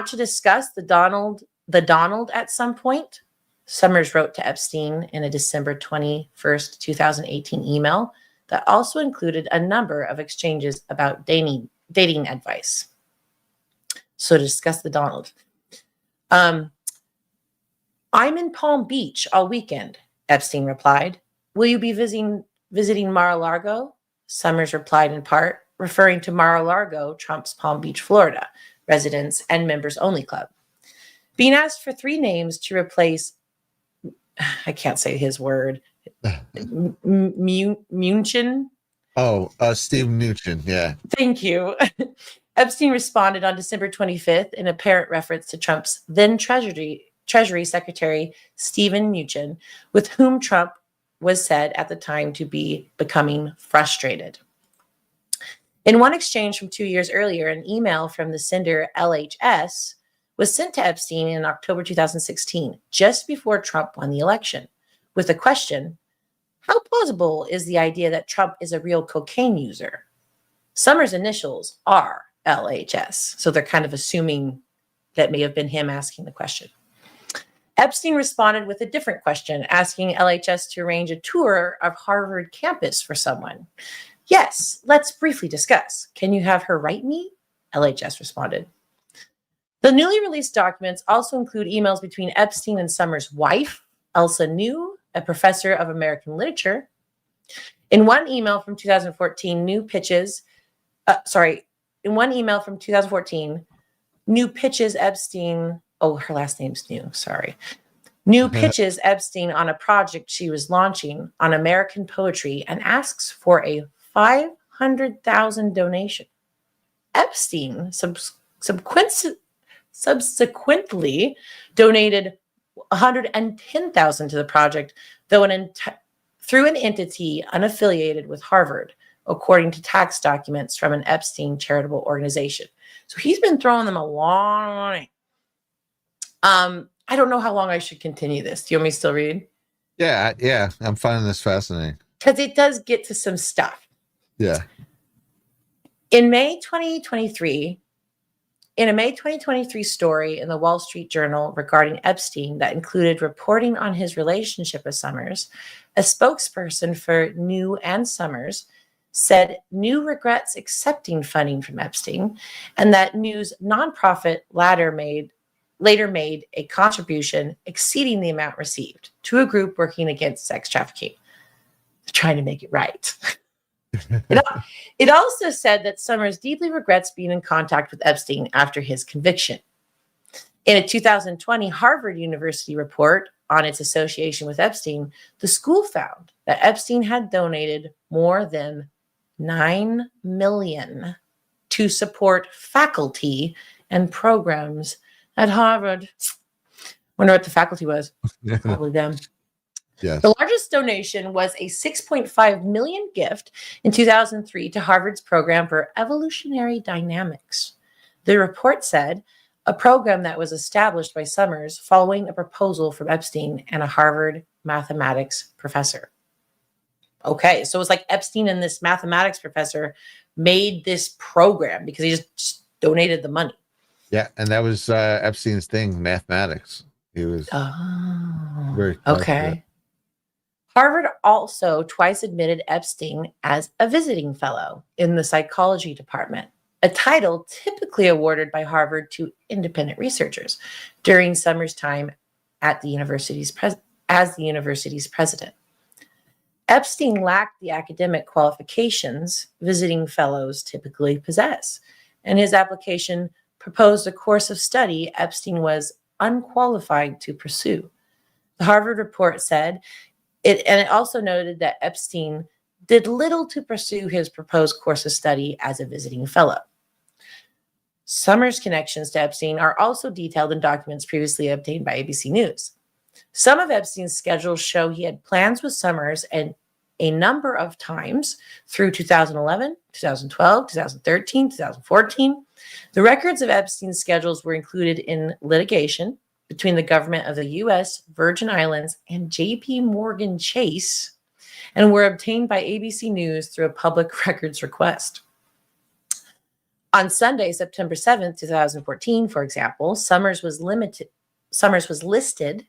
C: to discuss the Donald at some point? Summers wrote to Epstein in a December 21st, 2018 email that also included a number of exchanges about dating advice. So to discuss the Donald. I'm in Palm Beach all weekend, Epstein replied. Will you be visiting Mar-a-Lago? Summers replied in part, referring to Mar-a-Lago, Trump's Palm Beach, Florida, residents and members only club. Being asked for three names to replace, I can't say his word, Mnuchin.
B: Steve Mnuchin, yeah.
C: Thank you. Epstein responded on December 25th in apparent reference to Trump's then Treasury Secretary, Steven Mnuchin, with whom Trump was said at the time to be becoming frustrated. In one exchange from 2 years earlier, an email from the sender LHS was sent to Epstein in October 2016, just before Trump won the election, with the question, how plausible is the idea that Trump is a real cocaine user? Summers' initials are LHS, so they're kind of assuming that may have been him asking the question. Epstein responded with a different question, asking LHS to arrange a tour of Harvard campus for someone. Yes, let's briefly discuss. Can you have her write me? LHS responded. The newly released documents also include emails between Epstein and Summers' wife, Elsa New, a professor of American literature. In one email from 2014, New pitches Epstein, her last name's New, New pitches Epstein on a project she was launching on American poetry and asks for a $500,000 donation. Epstein subsequently donated $110,000 to the project, though through an entity unaffiliated with Harvard, according to tax documents from an Epstein charitable organization. So he's been throwing them a long money. I don't know how long I should continue this. Do you want me to still read?
B: Yeah. I'm finding this fascinating.
C: Because it does get to some stuff.
B: Yeah.
C: In a May 2023 story in the Wall Street Journal regarding Epstein that included reporting on his relationship with Summers, a spokesperson for New and Summers said New regrets accepting funding from Epstein, and that New's nonprofit later made a contribution exceeding the amount received to a group working against sex trafficking. They're trying to make it right. It also said that Summers deeply regrets being in contact with Epstein after his conviction. In a 2020 Harvard University report on its association with Epstein, the school found that Epstein had donated more than $9 million to support faculty and programs at Harvard. Wonder what the faculty was. Probably them.
B: Yes.
C: The largest donation was a $6.5 million gift in 2003 to Harvard's program for evolutionary dynamics. The report said a program that was established by Summers following a proposal from Epstein and a Harvard mathematics professor. Okay, so it was like Epstein and this mathematics professor made this program because he just donated the money.
B: Yeah, and that was Epstein's thing, mathematics. He was very
C: okay. Harvard also twice admitted Epstein as a visiting fellow in the psychology department, a title typically awarded by Harvard to independent researchers during Summers' time at the university's as the university's president. Epstein lacked the academic qualifications visiting fellows typically possess, and his application proposed a course of study Epstein was unqualified to pursue. The Harvard report said it also noted that Epstein did little to pursue his proposed course of study as a visiting fellow. Summers' connections to Epstein are also detailed in documents previously obtained by ABC News. Some of Epstein's schedules show he had plans with Summers and a number of times through 2011, 2012, 2013, 2014. The records of Epstein's schedules were included in litigation between the government of the U.S., Virgin Islands, and J.P. Morgan Chase, and were obtained by ABC News through a public records request. On Sunday, September 7th, 2014, for example, Summers was listed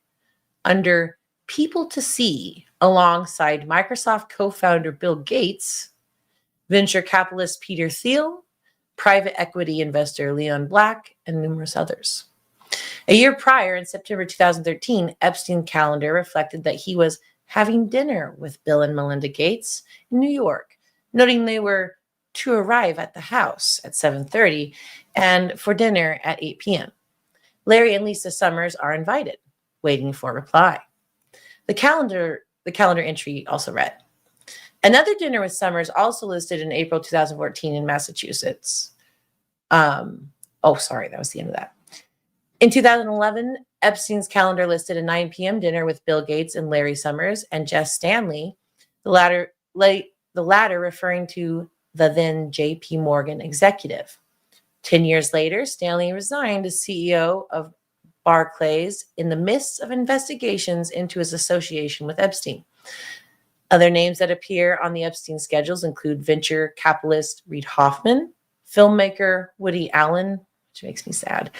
C: under People to See alongside Microsoft co-founder Bill Gates, venture capitalist Peter Thiel, private equity investor Leon Black, and numerous others. A year prior, in September 2013, Epstein's calendar reflected that he was having dinner with Bill and Melinda Gates in New York, noting they were to arrive at the house at 7:30 and for dinner at 8 p.m. Larry and Lisa Summers are invited, waiting for a reply. The calendar entry also read, another dinner with Summers also listed in April 2014 in Massachusetts. That was the end of that. In 2011, Epstein's calendar listed a 9 p.m. dinner with Bill Gates and Larry Summers and Jess Stanley, the latter referring to the then J.P. Morgan executive. 10 years later, Stanley resigned as CEO of Barclays in the midst of investigations into his association with Epstein. Other names that appear on the Epstein schedules include venture capitalist Reid Hoffman, filmmaker Woody Allen, which makes me sad,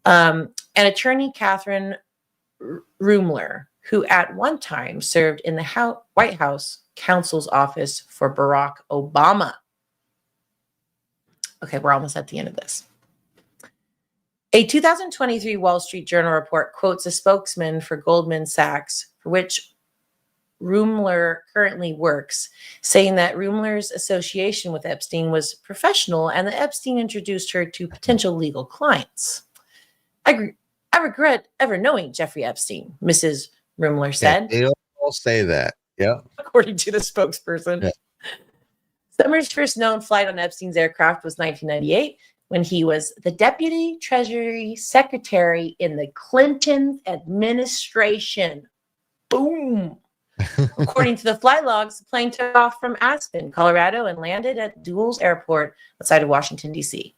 C: and attorney Catherine Rumler, who at one time served in the White House counsel's office for Barack Obama. Okay, we're almost at the end of this. A 2023 Wall Street Journal report quotes a spokesman for Goldman Sachs, for which Rumler currently works, saying that Rumler's association with Epstein was professional and that Epstein introduced her to potential legal clients. I regret ever knowing Jeffrey Epstein, Mrs. Rumler said.
B: They all say that. Yeah.
C: According to the spokesperson.
B: Yeah.
C: Summers' first known flight on Epstein's aircraft was 1998, when he was the Deputy Treasury Secretary in the Clinton administration. Boom. According to the flight logs, the plane took off from Aspen, Colorado, and landed at Dulles Airport outside of Washington, D.C.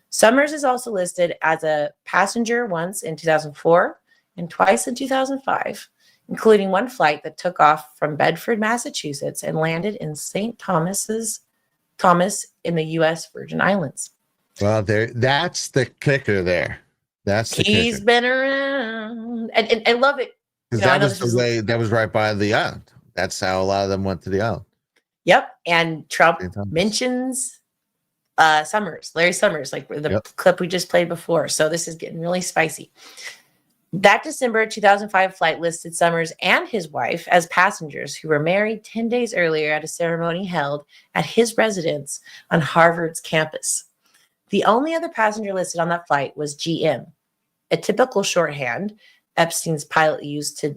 C: Summers is also listed as a passenger once in 2004 and twice in 2005, including one flight that took off from Bedford, Massachusetts, and landed in St. Thomas in the U.S. Virgin Islands.
B: Well, that's the kicker there. That's the
C: He's
B: kicker.
C: been around. And I love it.
B: Because that was the way, that was right by the island. That's how a lot of them went to the island.
C: Yep. And Trump mentions Summers, Larry Summers, like the clip we just played before. So this is getting really spicy. That December 2005 flight listed Summers and his wife as passengers who were married 10 days earlier at a ceremony held at his residence on Harvard's campus. The only other passenger listed on that flight was GM, a typical shorthand Epstein's pilot used to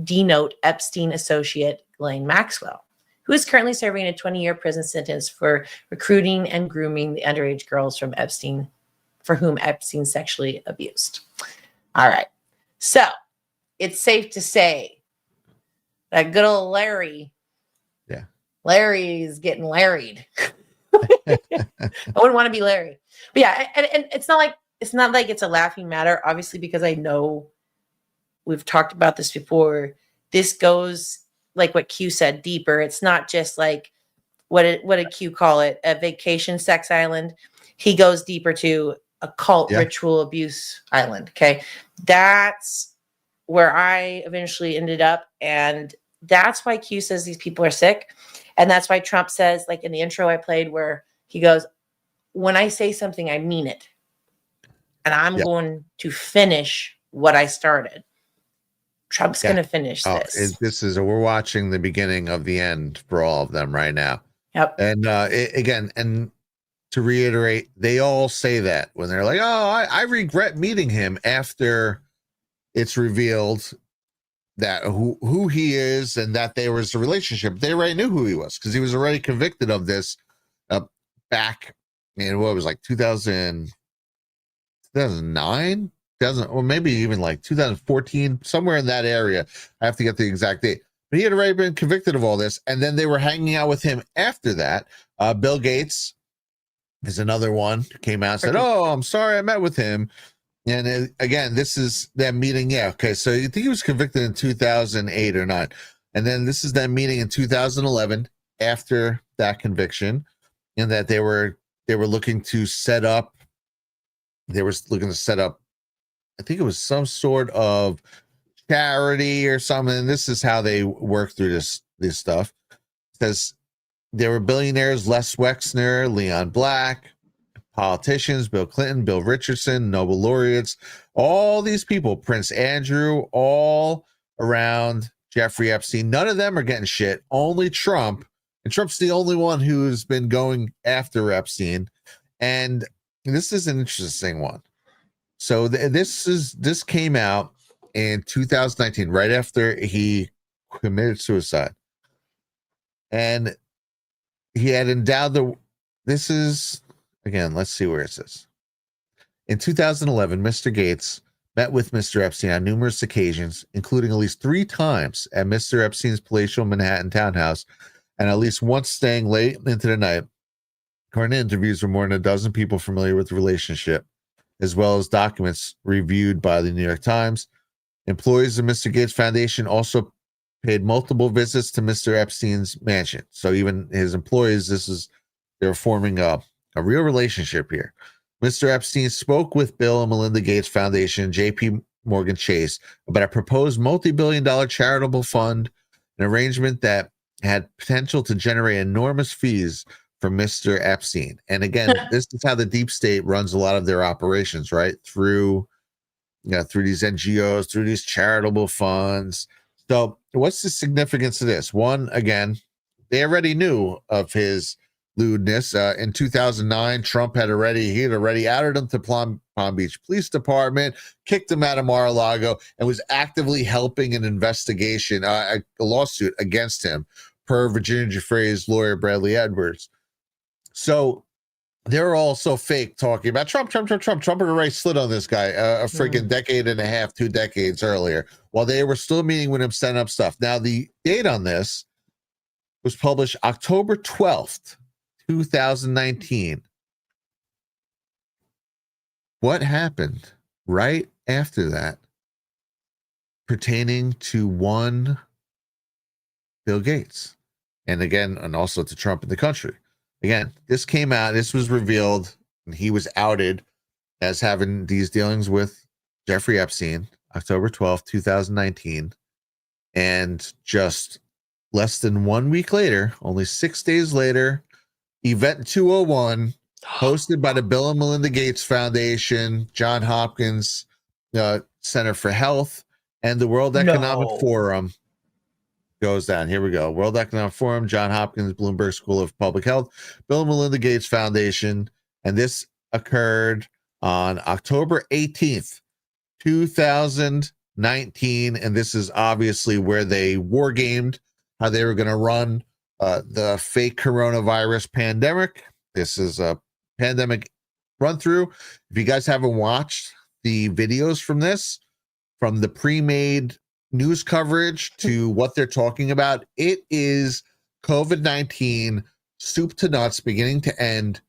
C: denote Epstein associate Ghislaine Maxwell, who is currently serving a 20-year prison sentence for recruiting and grooming the underage girls from Epstein, for whom Epstein sexually abused. All right. So it's safe to say that good old Larry, Larry's getting Larried. I wouldn't want to be Larry. But yeah, and it's not like it's a laughing matter, obviously, because I know we've talked about this before. This goes, like what Q said, deeper. It's not just like what did Q call it? A vacation sex island. He goes deeper to a cult ritual abuse island. Okay. That's where I eventually ended up. And that's why Q says these people are sick. And that's why Trump says, like in the intro I played, where he goes, when I say something, I mean it. And I'm going to finish what I started. Trump's going to finish this.
B: We're watching the beginning of the end for all of them right now.
C: Yep.
B: And again, and to reiterate, they all say that when they're like, oh, I regret meeting him after it's revealed that who he is and that there was a relationship. They already knew who he was because he was already convicted of this back in what was like 2009, or maybe even like 2014, somewhere in that area. I have to get the exact date. But he had already been convicted of all this. And then they were hanging out with him after that. Bill Gates is another one who came out and said, oh, I'm sorry I met with him. And again, this is that meeting. Yeah. Okay. So you think he was convicted in 2008 or 9. And then this is that meeting in 2011 after that conviction, and that they were looking to set up. They were looking to set up, I think it was some sort of charity or something. And this is how they work through this stuff. It says there were billionaires, Les Wexner, Leon Black, politicians, Bill Clinton, Bill Richardson, Nobel laureates, all these people, Prince Andrew, all around Jeffrey Epstein. None of them are getting shit. Only Trump. And Trump's the only one who's been going after Epstein. And this is an interesting one. So this came out in 2019, right after he committed suicide. And he had endowed this is, again, let's see where it says. In 2011, Mr. Gates met with Mr. Epstein on numerous occasions, including at least 3 times at Mr. Epstein's palatial Manhattan townhouse, and at least once staying late into the night. According to interviews with more than a dozen people familiar with the relationship, as well as documents reviewed by the New York Times. Employees of Mr. Gates Foundation also paid multiple visits to Mr. Epstein's mansion. So even his employees, they're forming a real relationship here. Mr. Epstein spoke with Bill and Melinda Gates Foundation, JP Morgan Chase, about a proposed multi-billion-dollar charitable fund, an arrangement that had potential to generate enormous fees for Mr. Epstein. And again, this is how the deep state runs a lot of their operations, right? Through these NGOs, through these charitable funds. So what's the significance of this? One, again, they already knew of his lewdness. In 2009, Trump had already outed him to Palm Beach Police Department, kicked him out of Mar-a-Lago, and was actively helping an investigation, a lawsuit against him, per Virginia Giuffre's lawyer Bradley Edwards. So they're also fake talking about Trump had already slid on this guy a freaking decade and a half, 2 decades earlier, while they were still meeting with him, setting up stuff. Now, the date on this was published October 12th, 2019. What happened right after that pertaining to one Bill Gates? And again, and also to Trump in the country. Again, this came out, this was revealed, and he was outed as having these dealings with Jeffrey Epstein, October 12th, 2019. And just less than 1 week later, only 6 days later, Event 201, hosted by the Bill and Melinda Gates Foundation, John Hopkins Center for Health, and the World Economic Forum, goes down. Here we go. World Economic Forum, John Hopkins, Bloomberg School of Public Health, Bill and Melinda Gates Foundation. And this occurred on October 18th, 2019. And this is obviously where they war gamed how they were going to run the fake coronavirus pandemic. This is a pandemic run through. If you guys haven't watched the videos from this, from the pre-made news coverage to what they're talking about, it is COVID-19 soup to nuts, beginning to end,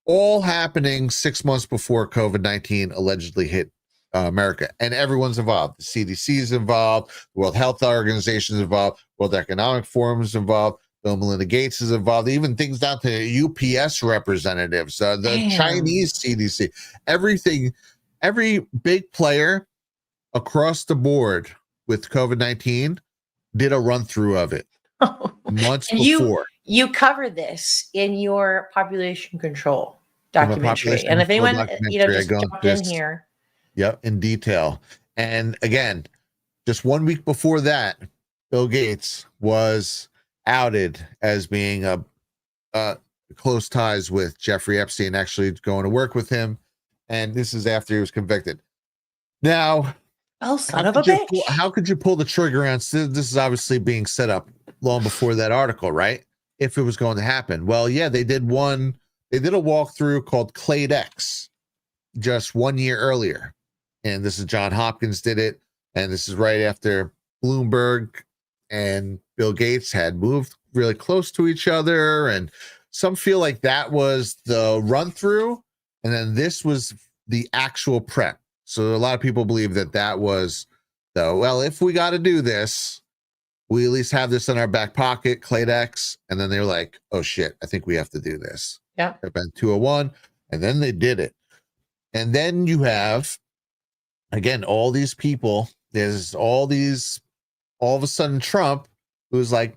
B: all happening 6 months before COVID-19 allegedly hit America. And everyone's involved. The CDC is involved, the World Health Organization is involved, World Economic Forum is involved, Bill and Melinda Gates is involved, even things down to UPS representatives, the Chinese CDC, everything, every big player across the board with COVID-19 did a run through of it months before.
C: You cover this in your population control documentary. And if anyone, just jumped in here.
B: Yep, in detail. And again, just 1 week before that, Bill Gates was outed as being close ties with Jeffrey Epstein, actually going to work with him. And this is after he was convicted. Now,
C: son of a bitch.
B: How could you pull the trigger on this? Is obviously being set up long before that article, right? If it was going to happen. Well, yeah, they did a walkthrough called Clade X just 1 year earlier. And this is John Hopkins did it. And this is right after Bloomberg and Bill Gates had moved really close to each other. And some feel like that was the run through. And then this was the actual prep. So a lot of people believe that was if we got to do this, we at least have this in our back pocket, Clade X. And then they're like, oh shit, I think we have to do this.
C: Yeah.
B: Event 201. And then they did it. And then you have, again, all these people, there's all of a sudden Trump, who's like,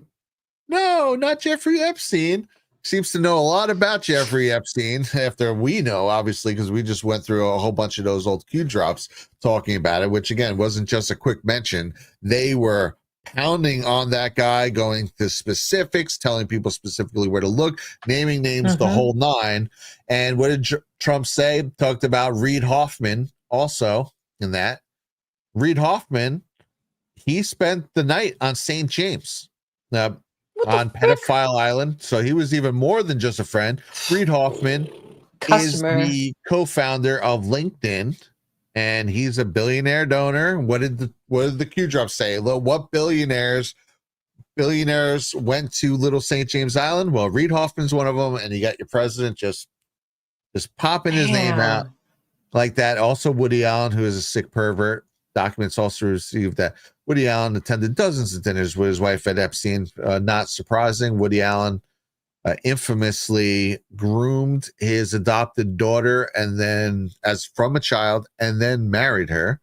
B: no, not Jeffrey Epstein. Seems to know a lot about Jeffrey Epstein, after we know, obviously, because we just went through a whole bunch of those old Q drops talking about it, which again wasn't just a quick mention. They were pounding on that guy, going to specifics, telling people specifically where to look, naming names, the whole nine. And what did Trump say? Talked about Reid Hoffman also in that. Reid Hoffman, he spent the night on St. James. On Pedophile Island. So he was even more than just a friend. Reid Hoffman is the co-founder of LinkedIn, and he's a billionaire donor. What did the Q drop say? What billionaires went to Little St. James Island? Well, Reid Hoffman's one of them, and you got your president just popping his name out like that. Also, Woody Allen, who is a sick pervert. Documents also received that Woody Allen attended dozens of dinners with his wife at Epstein. Not surprising. Woody Allen infamously groomed his adopted daughter, and then from a child, and then married her.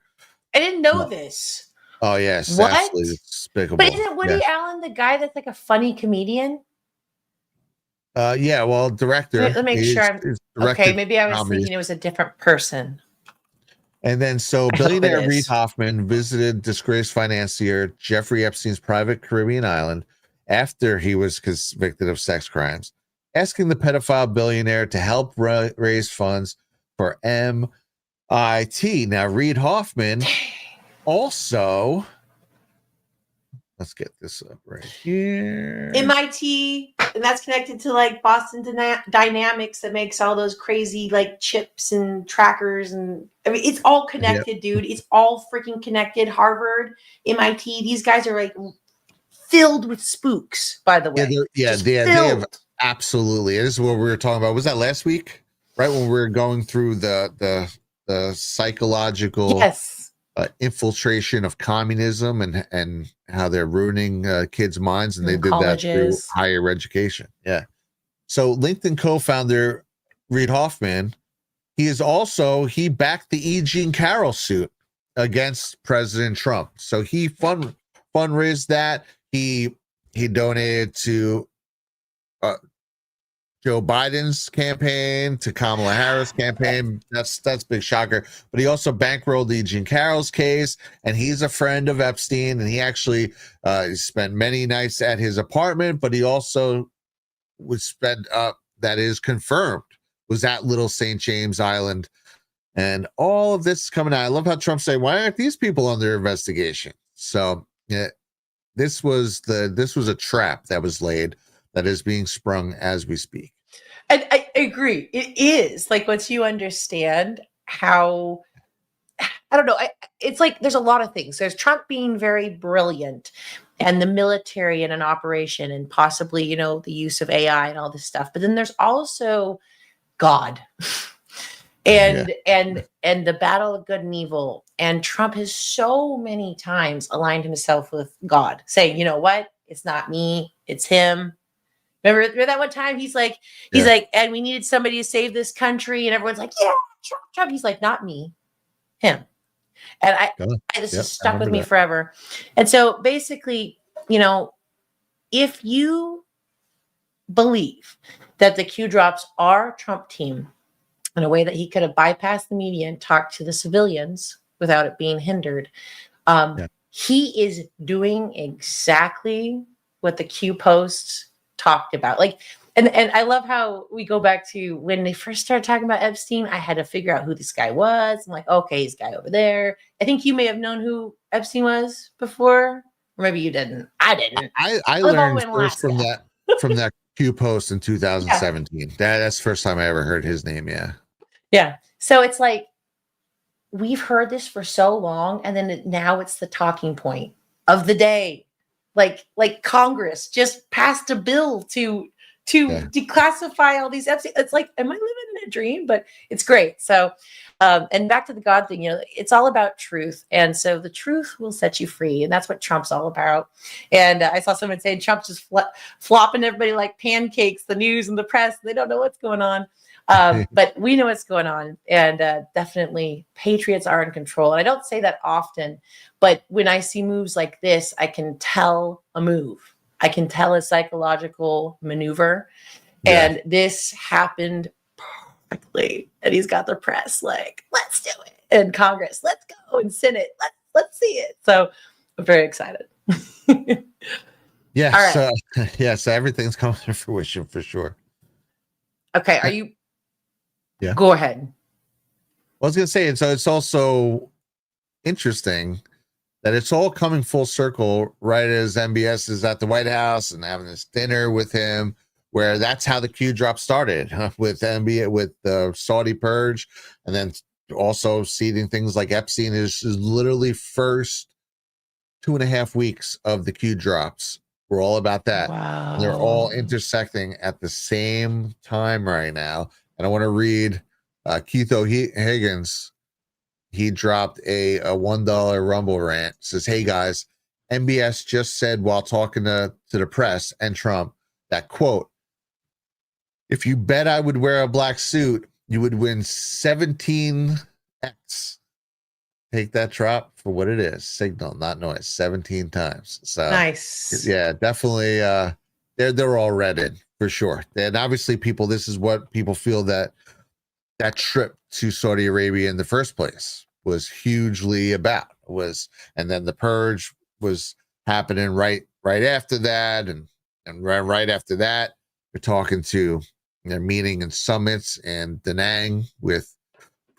C: I didn't know this.
B: Oh yes,
C: what?
B: Absolutely despicable.
C: But isn't Woody Allen the guy that's like a funny comedian?
B: Yeah. Well, director.
C: Let me make sure I'm okay. Maybe I was thinking it was a different person.
B: And then, so billionaire Reid Hoffman visited disgraced financier Jeffrey Epstein's private Caribbean island after he was convicted of sex crimes. asking the pedophile billionaire to help raise funds for MIT. Now, Reid Hoffman also, let's get this up right here.
C: MIT, and that's connected to like Boston Dynamics that makes all those crazy like chips and trackers, and I mean it's all connected, dude. It's all freaking connected. Harvard, MIT, these guys are like filled with spooks, by the way.
B: They have absolutely. This is what we were talking about. Was that last week? Right when we were going through the psychological infiltration of communism and how they're ruining kids' minds, and they did that through higher education. Yeah. So LinkedIn co-founder Reid Hoffman, he backed the E. Jean Carroll suit against President Trump. So he fundraised that. He donated to Joe Biden's campaign, to Kamala Harris' campaign. That's big shocker. But he also bankrolled E. Jean Carroll's case, and he's a friend of Epstein. And he actually spent many nights at his apartment, but he also was spent that is confirmed was at Little St. James Island. And all of this is coming out. I love how Trump said, "Why aren't these people under investigation?" So yeah. This was a trap that was laid that is being sprung as we speak.
C: I agree. It is like once you understand how, I don't know. It's like there's a lot of things. There's Trump being very brilliant, and the military and an operation, and possibly the use of AI and all this stuff. But then there's also God. And the battle of good and evil. And Trump has so many times aligned himself with God, saying, you know what? It's not me, it's him. Remember that one time he's like, and we needed somebody to save this country, and everyone's like, yeah, Trump. He's like, not me, him. And this has stuck with me forever. And so basically, if you believe that the Q drops are Trump team, in a way that he could have bypassed the media and talked to the civilians without it being hindered. He is doing exactly what the Q posts talked about. Like, and I love how we go back to when they first started talking about Epstein. I had to figure out who this guy was. I'm like, okay, he's guy over there. I think you may have known who Epstein was before, or maybe you didn't. I didn't.
B: I learned first from that Q post in 2017. That's the first time I ever heard his name.
C: Yeah. So it's like, we've heard this for so long, and then now it's the talking point of the day. Like Congress just passed a bill to declassify all these Epstein. It's like, am I living in a dream? But it's great. So, and back to the God thing, it's all about truth. And so the truth will set you free. And that's what Trump's all about. And I saw someone saying Trump's just flopping everybody like pancakes, the news and the press. They don't know what's going on. But we know what's going on, and definitely patriots are in control. And I don't say that often, but when I see moves like this, I can tell a move. I can tell a psychological maneuver. And this happened perfectly. And he's got the press like, let's do it. And Congress, let's go. And Senate, let's see it. So I'm very excited.
B: Yeah. All right. So everything's coming to fruition for sure.
C: Okay. Are you?
B: Yeah.
C: Go ahead.
B: I was going to say, so it's also interesting that it's all coming full circle, right as MBS is at the White House and having this dinner with him, where that's how the Q drop started with MBS, with the Saudi purge, and then also seeding things like Epstein is literally first 2.5 weeks of the Q drops. We're all about that.
C: Wow.
B: They're all intersecting at the same time right now. And I want to read Keith Higgins. He dropped a $1 Rumble rant. Says, "Hey guys, MBS just said while talking to the press and Trump that, quote, if you bet I would wear a black suit, you would win 17x. Take that drop for what it is. Signal, not noise. 17 times. So
C: nice.
B: Yeah, definitely. They're all redded for sure. And obviously, this is what people feel that trip to Saudi Arabia in the first place was hugely about. And then the purge was happening right after that, and right after that, They're talking to, they're meeting in summits and Da Nang with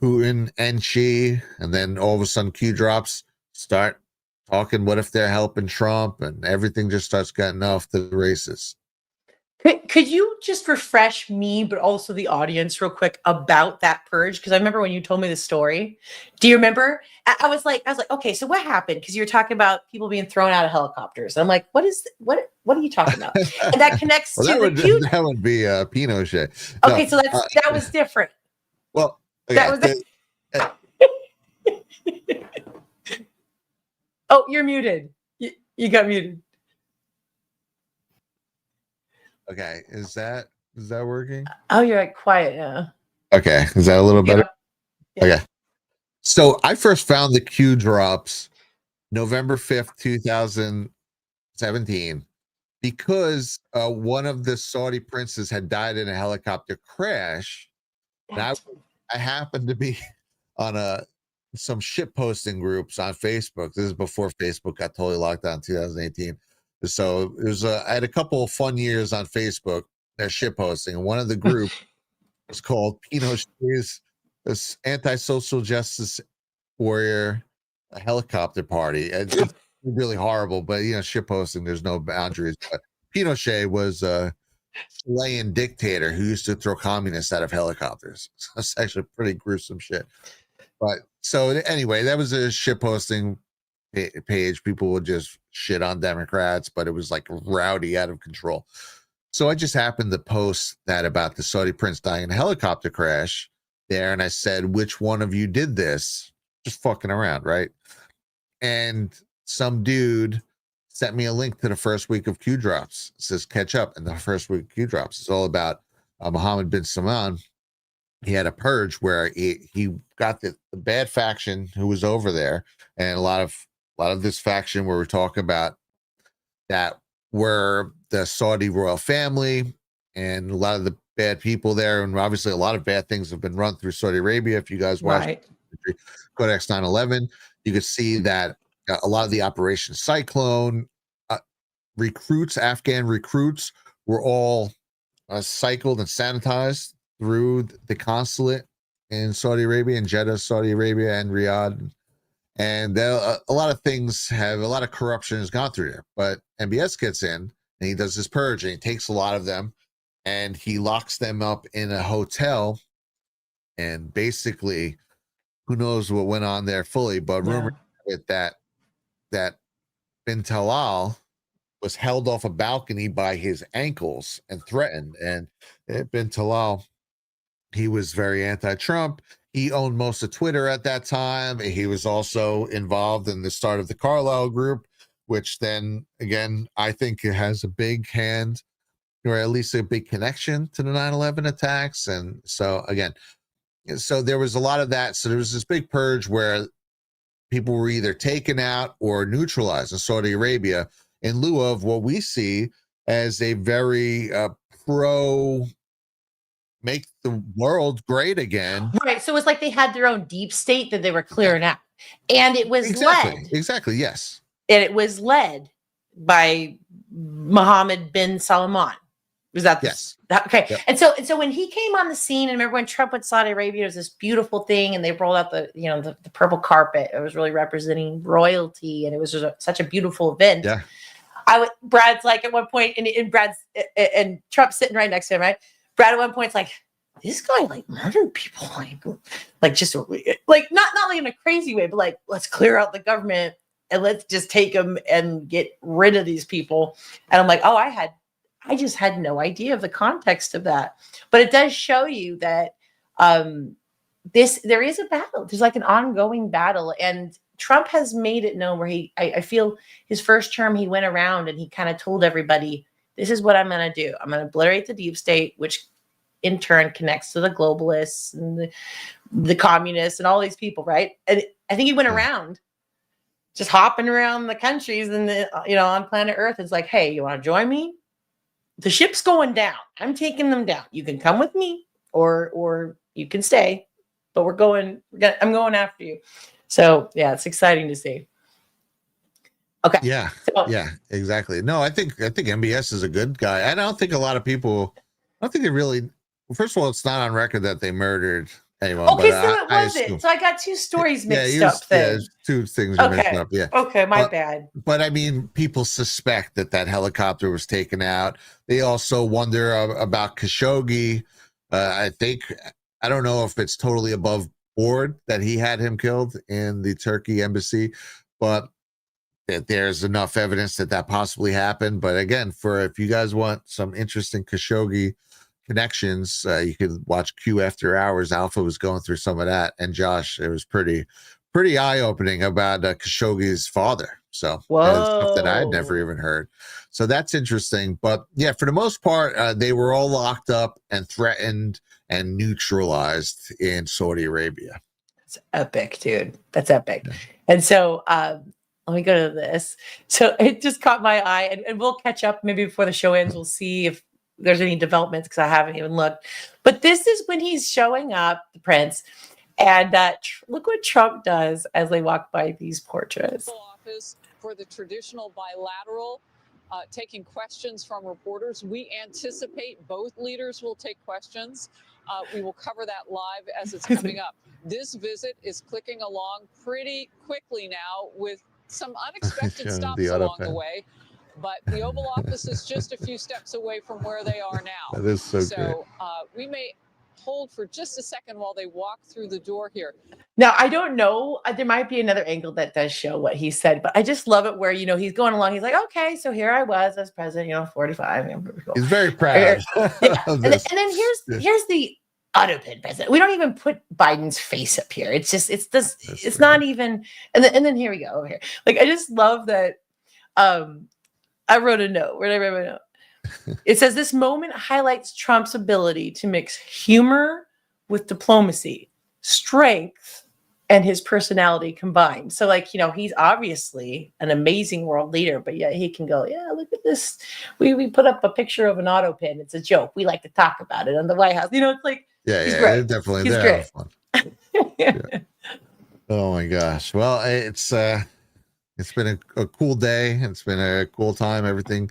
B: Putin and Xi, and then all of a sudden Q drops start talking. What if they're helping Trump? And everything just starts getting off to the races.
C: Could you just refresh me, but also the audience, real quick about that purge? Because I remember when you told me the story. Do you remember? I was like, okay, so what happened? Because you were talking about people being thrown out of helicopters. I'm like, what are you talking about? And that connects
B: Well,
C: to
B: that would be Pinochet.
C: Okay,
B: No,
C: so that was different.
B: Well, okay,
C: that was. Oh, you're muted. You got muted.
B: Okay, is that working?
C: Oh, you're like quiet now.
B: Okay, is that a little better?
C: Yeah.
B: Okay. So I first found the Q drops November 5th, 2017, because one of the Saudi princes had died in a helicopter crash. And I happened to be on some shit posting groups on Facebook. This is before Facebook got totally locked down in 2018. So it was I had a couple of fun years on Facebook that shit posting, and one of the groups was called Pinochet's this anti-social justice warrior helicopter party. It's really horrible, but shit posting, there's no boundaries. But Pinochet was a Chilean dictator who used to throw communists out of helicopters. So it's actually pretty gruesome shit. But so anyway, that was a shit posting page. People would just shit on Democrats, but it was like rowdy, out of control. So I just happened to post that about the Saudi prince dying in a helicopter crash there, and I said, which one of you did this? Just fucking around, right? And some dude sent me a link to the first week of Q drops. It says catch up, and the first week of Q drops is all about Mohammed bin Salman. He had a purge where he got the bad faction who was over there, and a lot of this faction where we're talking about that were the Saudi royal family and a lot of the bad people there. And obviously a lot of bad things have been run through Saudi Arabia. If you guys watch Codex 9/11, you could see that a lot of the Operation Cyclone recruits, Afghan recruits, were all cycled and sanitized through the consulate in Saudi Arabia, in Jeddah, Saudi Arabia, and Riyadh. And a lot of things a lot of corruption has gone through there. But MBS gets in and he does this purge, and he takes a lot of them and he locks them up in a hotel. And basically, who knows what went on there fully, but rumor it that bin Talal was held off a balcony by his ankles and threatened. And bin Talal, he was very anti-Trump. He owned most of Twitter at that time. He was also involved in the start of the Carlyle Group, which then, again, I think it has a big hand, or at least a big connection to the 9/11 attacks. And so, again, so there was a lot of that. So there was this big purge where people were either taken out or neutralized in Saudi Arabia in lieu of what we see as a very pro make the world great again.
C: Right. So it was like they had their own deep state that they were clearing out. And it was led.
B: Exactly. Yes.
C: And it was led by Mohammed bin Salman. Was that
B: yes?
C: Okay.
B: Yep.
C: And so when he came on the scene, and remember when Trump went to Saudi Arabia, it was this beautiful thing, and they rolled out the purple carpet. It was really representing royalty, and it was just such a beautiful event.
B: Yeah.
C: Brad's like at one point, and Brad's and Trump's sitting right next to him, right? Brad at one point's like, this guy like murdered people, like just like not like in a crazy way, but like let's clear out the government and let's just take them and get rid of these people. And I'm like, oh, I just had no idea of the context of that. But it does show you that there is a battle. There's like an ongoing battle, and Trump has made it known where I feel his first term, he went around and he kind of told everybody, this is what I'm going to do. I'm going to obliterate the deep state, which in turn connects to the globalists and the communists and all these people, right? And I think he went around just hopping around the countries and on planet Earth. It's like, hey, you want to join me? The ship's going down. I'm taking them down. You can come with me or you can stay, but I'm going after you. So yeah, it's exciting to see. Okay.
B: Yeah. Yeah, exactly. No, I think MBS is a good guy. I don't think a lot of people, I don't think they really, first of all, it's not on record that they murdered anyone.
C: Okay,
B: but
C: so it
B: I
C: wasn't.
B: assume,
C: So I got two stories mixed
B: yeah,
C: up then.
B: two things are mixed
C: Okay.
B: up. Yeah.
C: Okay, my
B: But-
C: bad.
B: But I mean, people suspect that helicopter was taken out. They also wonder about Khashoggi. I don't know if it's totally above board that he had him killed in the Turkey embassy, but there's enough evidence that possibly happened. But again, if you guys want some interesting Khashoggi connections, you could watch Q After Hours. Alpha was going through some of that, and Josh, it was pretty eye-opening about Khashoggi's father. So stuff that I had never even heard. So that's interesting. But yeah, for the most part, they were all locked up and threatened and neutralized in Saudi Arabia.
C: It's epic, dude. That's epic. Yeah. And so let me go to this. So it just caught my eye, and we'll catch up maybe before the show ends. We'll see if there's any developments because I haven't even looked. But this is when he's showing up, the prince, and look what Trump does as they walk by these portraits.
K: Office for the traditional bilateral, taking questions from reporters. We anticipate both leaders will take questions. We will cover that live as it's coming up. This visit is clicking along pretty quickly now with some unexpected stops along the way. But the Oval Office is just a few steps away from where they are now.
B: That is so
K: great. We may hold for just a second while they walk through the door here.
C: Now, I don't know. There might be another angle that does show what he said, but I just love it where, he's going along. He's like, okay, so here I was as president, 45.
B: He's very proud.
C: Yeah. and then here's the autopin president. We don't even put Biden's face up here. It's just, it's not even, and then here we go over here. Like, I just love that. I wrote a note. Where did I write my note? It says, this moment highlights Trump's ability to mix humor with diplomacy, strength, and his personality combined. So, he's obviously an amazing world leader, but yeah, he can go, yeah, look at this. We put up a picture of an auto pin. It's a joke. We like to talk about it on the White House. It's like, he's great.
B: Definitely.
C: He's great.
B: Fun. Yeah. Oh my gosh. Well, it's been a cool day. It's been a cool time. Everything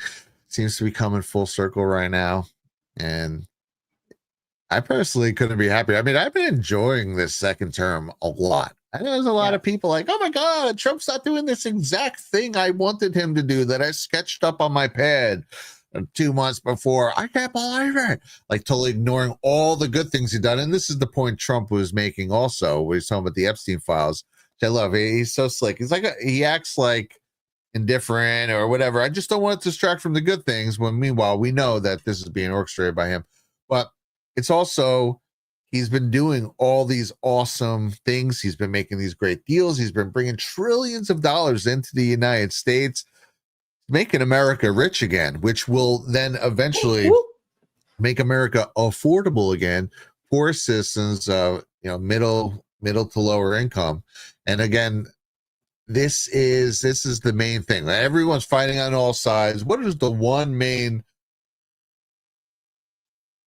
B: seems to be coming full circle right now. And I personally couldn't be happier. I mean, I've been enjoying this second term a lot. I know there's a lot of people like, oh my God, Trump's not doing this exact thing I wanted him to do that I sketched up on my pad 2 months before. I can't believe it. Like, totally ignoring all the good things he's done. And this is the point Trump was making also, when he's talking about the Epstein files, which I love. He's so slick. He's he acts like indifferent or whatever. I just don't want to distract from the good things, when meanwhile we know that this is being orchestrated by him. But it's also, he's been doing all these awesome things. He's been making these great deals. He's been bringing trillions of dollars into the United States, making America rich again, which will then eventually make America affordable again for citizens, middle to lower income. And again, this is the main thing. Everyone's fighting on all sides. What is the one main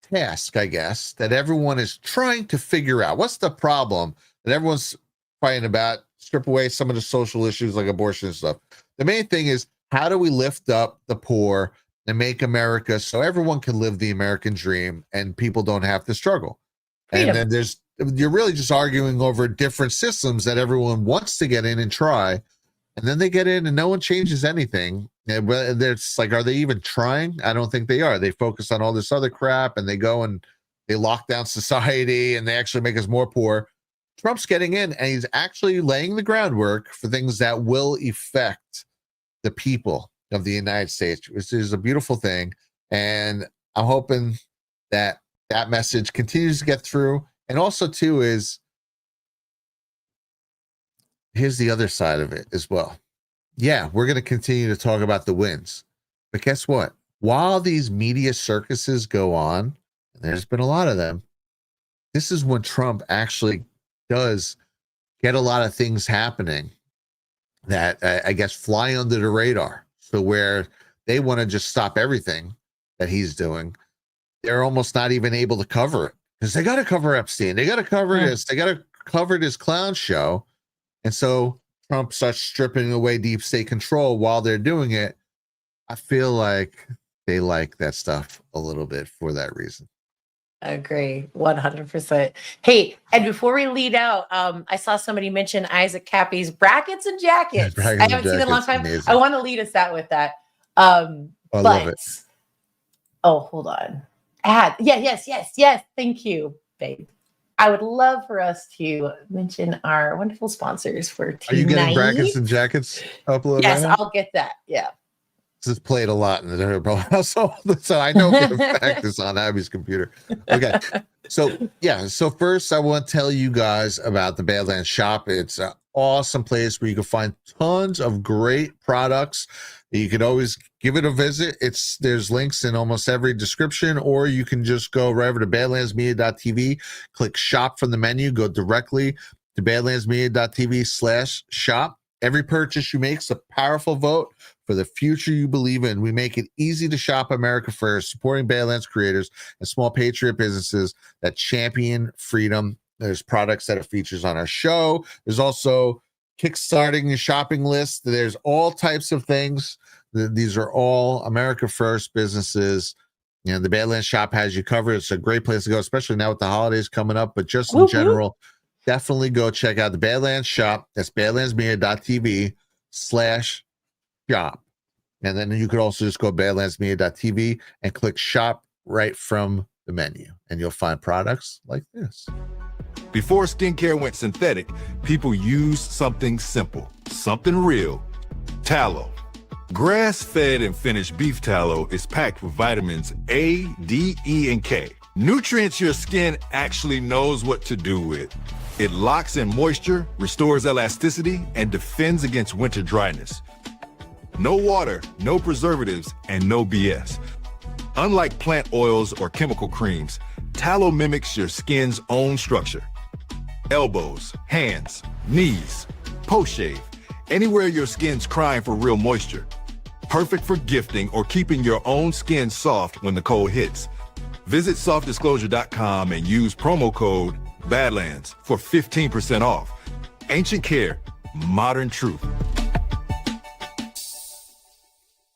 B: task, I guess, that everyone is trying to figure out? What's the problem that everyone's fighting about? Strip away some of the social issues like abortion and stuff. The main thing is, how do we lift up the poor and make America so everyone can live the American dream and people don't have to struggle? Freedom. And then you're really just arguing over different systems that everyone wants to get in and try. And then they get in and no one changes anything. And it's like, are they even trying? I don't think they are. They focus on all this other crap and they go and they lock down society and they actually make us more poor. Trump's getting in and he's actually laying the groundwork for things that will affect the people of the United States, which is a beautiful thing. And I'm hoping that that message continues to get through. And also, too, is here's the other side of it as well. Yeah, we're going to continue to talk about the wins. But guess what? While these media circuses go on, and there's been a lot of them, this is when Trump actually does get a lot of things happening that I guess fly under the radar. So where they want to just stop everything that he's doing, they're almost not even able to cover it. Because they got to cover Epstein. They got to cover this. They got to cover this clown show. And so Trump starts stripping away deep state control while they're doing it, I feel like they like that stuff a little bit for that reason.
C: I agree 100%. Hey, and before we lead out, I saw somebody mention Isaac Cappy's brackets and jackets. I haven't seen it in a long time. Amazing. I want to lead us out with that.
B: I love it.
C: Oh, hold on. Yes. Thank you, babe. I would love for us to mention our wonderful sponsors for tonight.
B: Are you getting brackets and jackets uploaded?
C: Yes, right, I'll get that. Yeah.
B: This is played a lot in the Zerbo household, so I know for a fact it's on Abby's computer. Okay, so first I want to tell you guys about the Badlands shop. It's an awesome place where you can find tons of great products. You can always give it a visit. There's links in almost every description, or you can just go right over to badlandsmedia.tv, click shop from the menu, go directly to badlandsmedia.tv/shop. Every purchase you make is a powerful vote for the future you believe in. We make it easy to shop America First, supporting Badlands creators and small patriot businesses that champion freedom. There's products that are features on our show. There's also kickstarting the shopping list. There's all types of things. These are all America First businesses. You know, the Badlands shop has you covered. It's a great place to go, especially now with the holidays coming up, but just in general, definitely go check out the Badlands shop. That's badlandsmedia.tv/shop. And then you could also just go badlandsmedia.tv and click shop right from the menu, and you'll find products like this.
L: Before skincare went synthetic, people used something simple, something real: tallow. Grass-fed and finished beef tallow is packed with vitamins A, D, E, and K. Nutrients your skin actually knows what to do with. It locks in moisture, restores elasticity, and defends against winter dryness. No water, no preservatives, and no BS. Unlike plant oils or chemical creams, tallow mimics your skin's own structure. Elbows, hands, knees, post-shave, anywhere your skin's crying for real moisture. Perfect for gifting or keeping your own skin soft when the cold hits. Visit softdisclosure.com and use promo code Badlands for 15% off. Ancient care, modern truth.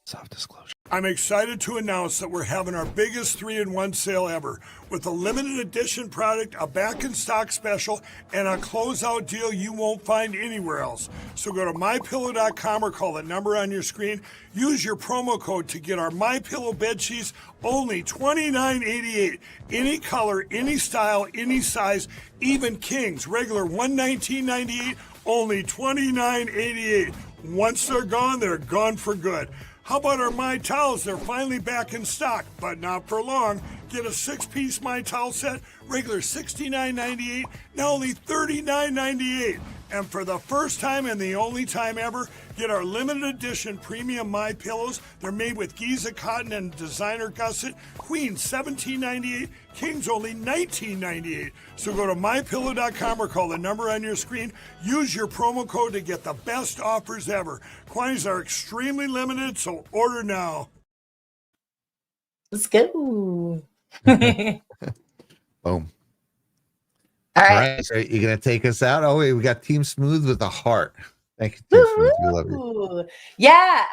M: Self-disclosure. I'm excited to announce that we're having our biggest 3-in-1 sale ever with a limited edition product, a back in stock special, and a closeout deal you won't find anywhere else. So go to mypillow.com or call the number on your screen. Use your promo code to get our MyPillow bed sheets only $29.88. Any color, any style, any size, even kings, regular $119.98, only $29.88. Once they're gone for good. How about our My Towels? They're finally back in stock, but not for long. Get a 6-piece My Towel set, regular $69.98, now only $39.98. And for the first time and the only time ever, get our limited edition premium My Pillows. They're made with Giza cotton and designer gusset. Queen $17.98, Kings only $19.98. So go to mypillow.com or call the number on your screen. Use your promo code to get the best offers ever. Quantities are extremely limited, so order now.
C: Let's go.
B: Boom.
C: All right.
B: So you're going to take us out? Oh, wait, we got Team Smooth with a heart. Thank you, Team Smooth. We love you.
C: Yeah.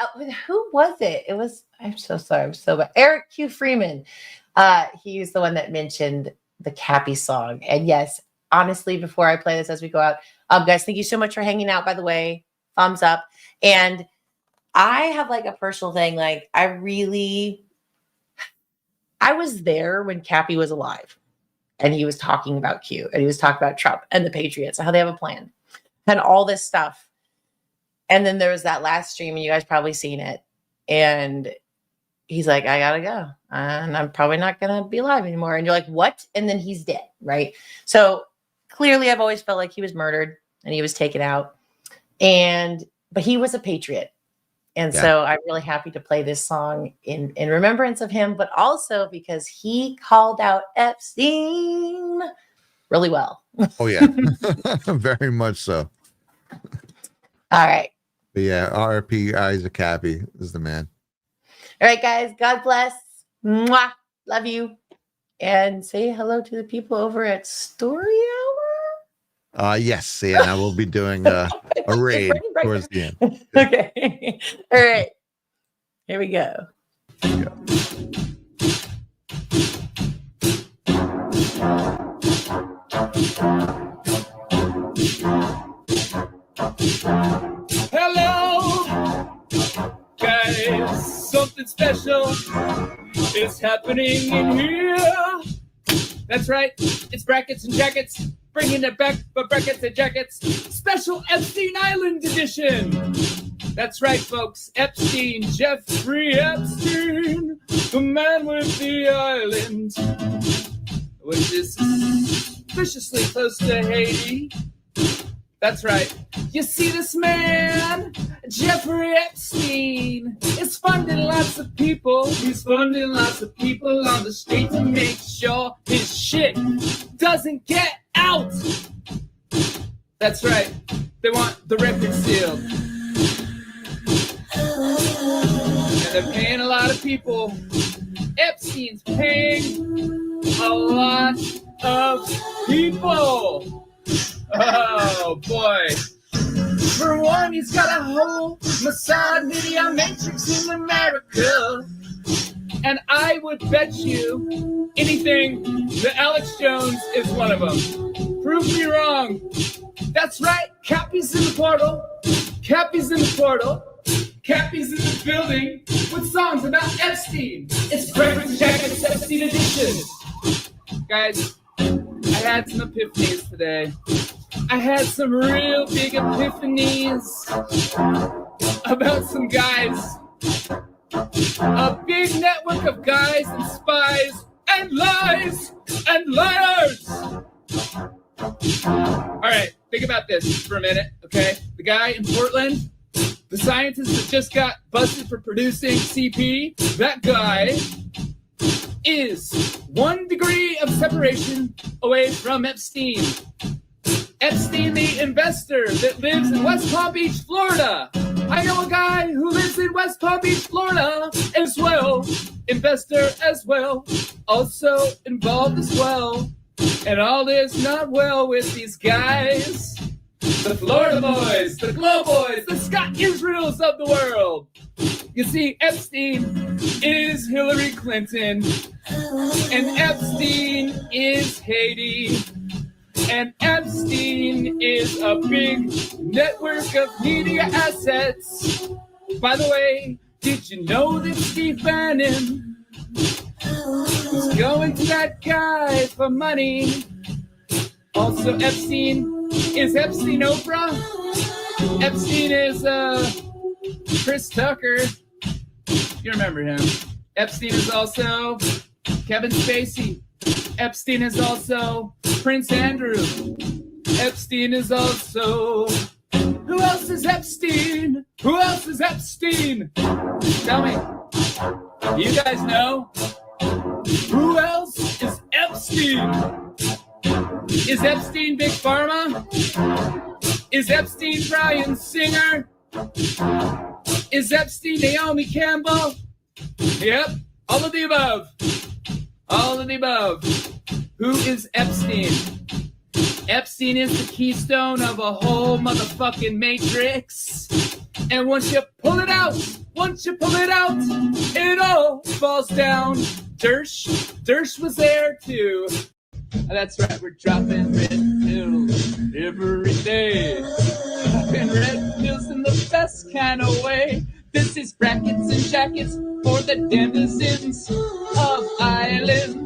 C: Who was it? It was, I'm so sorry. I'm so bad. Eric Q. Freeman. He's the one that mentioned the Cappy song. And yes, honestly, before I play this as we go out, guys, thank you so much for hanging out, by the way. Thumbs up. And I have like a personal thing. Like I was there when Cappy was alive. And he was talking about Q, and he was talking about Trump and the Patriots, and how they have a plan and all this stuff. And then there was that last stream, and you guys probably seen it. And he's like, I gotta go. And I'm probably not gonna be alive anymore. And you're like, what? And then he's dead, right? So clearly I've always felt like he was murdered and he was taken out. But he was a patriot. And so I'm really happy to play this song in remembrance of him, but also because he called out Epstein really well.
B: Oh, yeah. Very much so.
C: All right.
B: But yeah, RP Isaac Cappy is the man.
C: All right, guys. God bless. Mwah. Love you. And say hello to the people over at Story Hour.
B: Yes. Yeah, I will be doing a raid towards the end.
C: Okay. All right. Here we go.
N: Hello, guys. Something special is happening in here. That's right. It's brackets and jackets. Bringing it back for brackets and jackets. Special Epstein Island edition. That's right, folks. Epstein, Jeffrey Epstein, the man with the island, which is suspiciously close to Haiti. That's right. You see this man, Jeffrey Epstein, is funding lots of people. He's funding lots of people on the street to make sure his shit doesn't get out. That's right. They want the record sealed. And they're paying a lot of people. Epstein's paying a lot of people. Oh, boy. For one, he's got a whole Mossad media matrix in America. And I would bet you anything that Alex Jones is one of them. Prove me wrong. That's right. Cappy's in the portal. Cappy's in the portal. Cappy's in the building with songs about Epstein. It's Breakfast Jackets Epstein edition. Guys, I had some epiphanies today. I had some real big epiphanies about some guys. A big network of guys and spies and lies and liars. All right, think about this for a minute, okay? The guy in Portland, the scientist that just got busted for producing CP, that guy is 1 degree of separation away from Epstein. Epstein, the investor that lives in West Palm Beach, Florida. I know a guy who lives in West Palm Beach, Florida as well. Investor as well. Also involved as well. And all is not well with these guys. The Florida boys, the Glow boys, the Scott Israels of the world. You see, Epstein is Hillary Clinton. And Epstein is Haiti. And Epstein is a big network of media assets. By the way, did you know that Steve Bannon was going to that guy for money? Also, Epstein is Epstein Oprah. Epstein is Chris Tucker. You remember him. Epstein is also Kevin Spacey. Epstein is also Prince Andrew. Epstein is also... Who else is Epstein? Who else is Epstein? Tell me. You guys know? Who else is Epstein? Is Epstein Big Pharma? Is Epstein Bryan Singer? Is Epstein Naomi Campbell? Yep, all of the above. All of the above. Who is Epstein? Epstein is the keystone of a whole motherfucking matrix. And once you pull it out, it all falls down. Dersh was there too. That's right, we're dropping red pills every day. Dropping red pills in the best kind of way. This is brackets and jackets for the denizens of Ireland.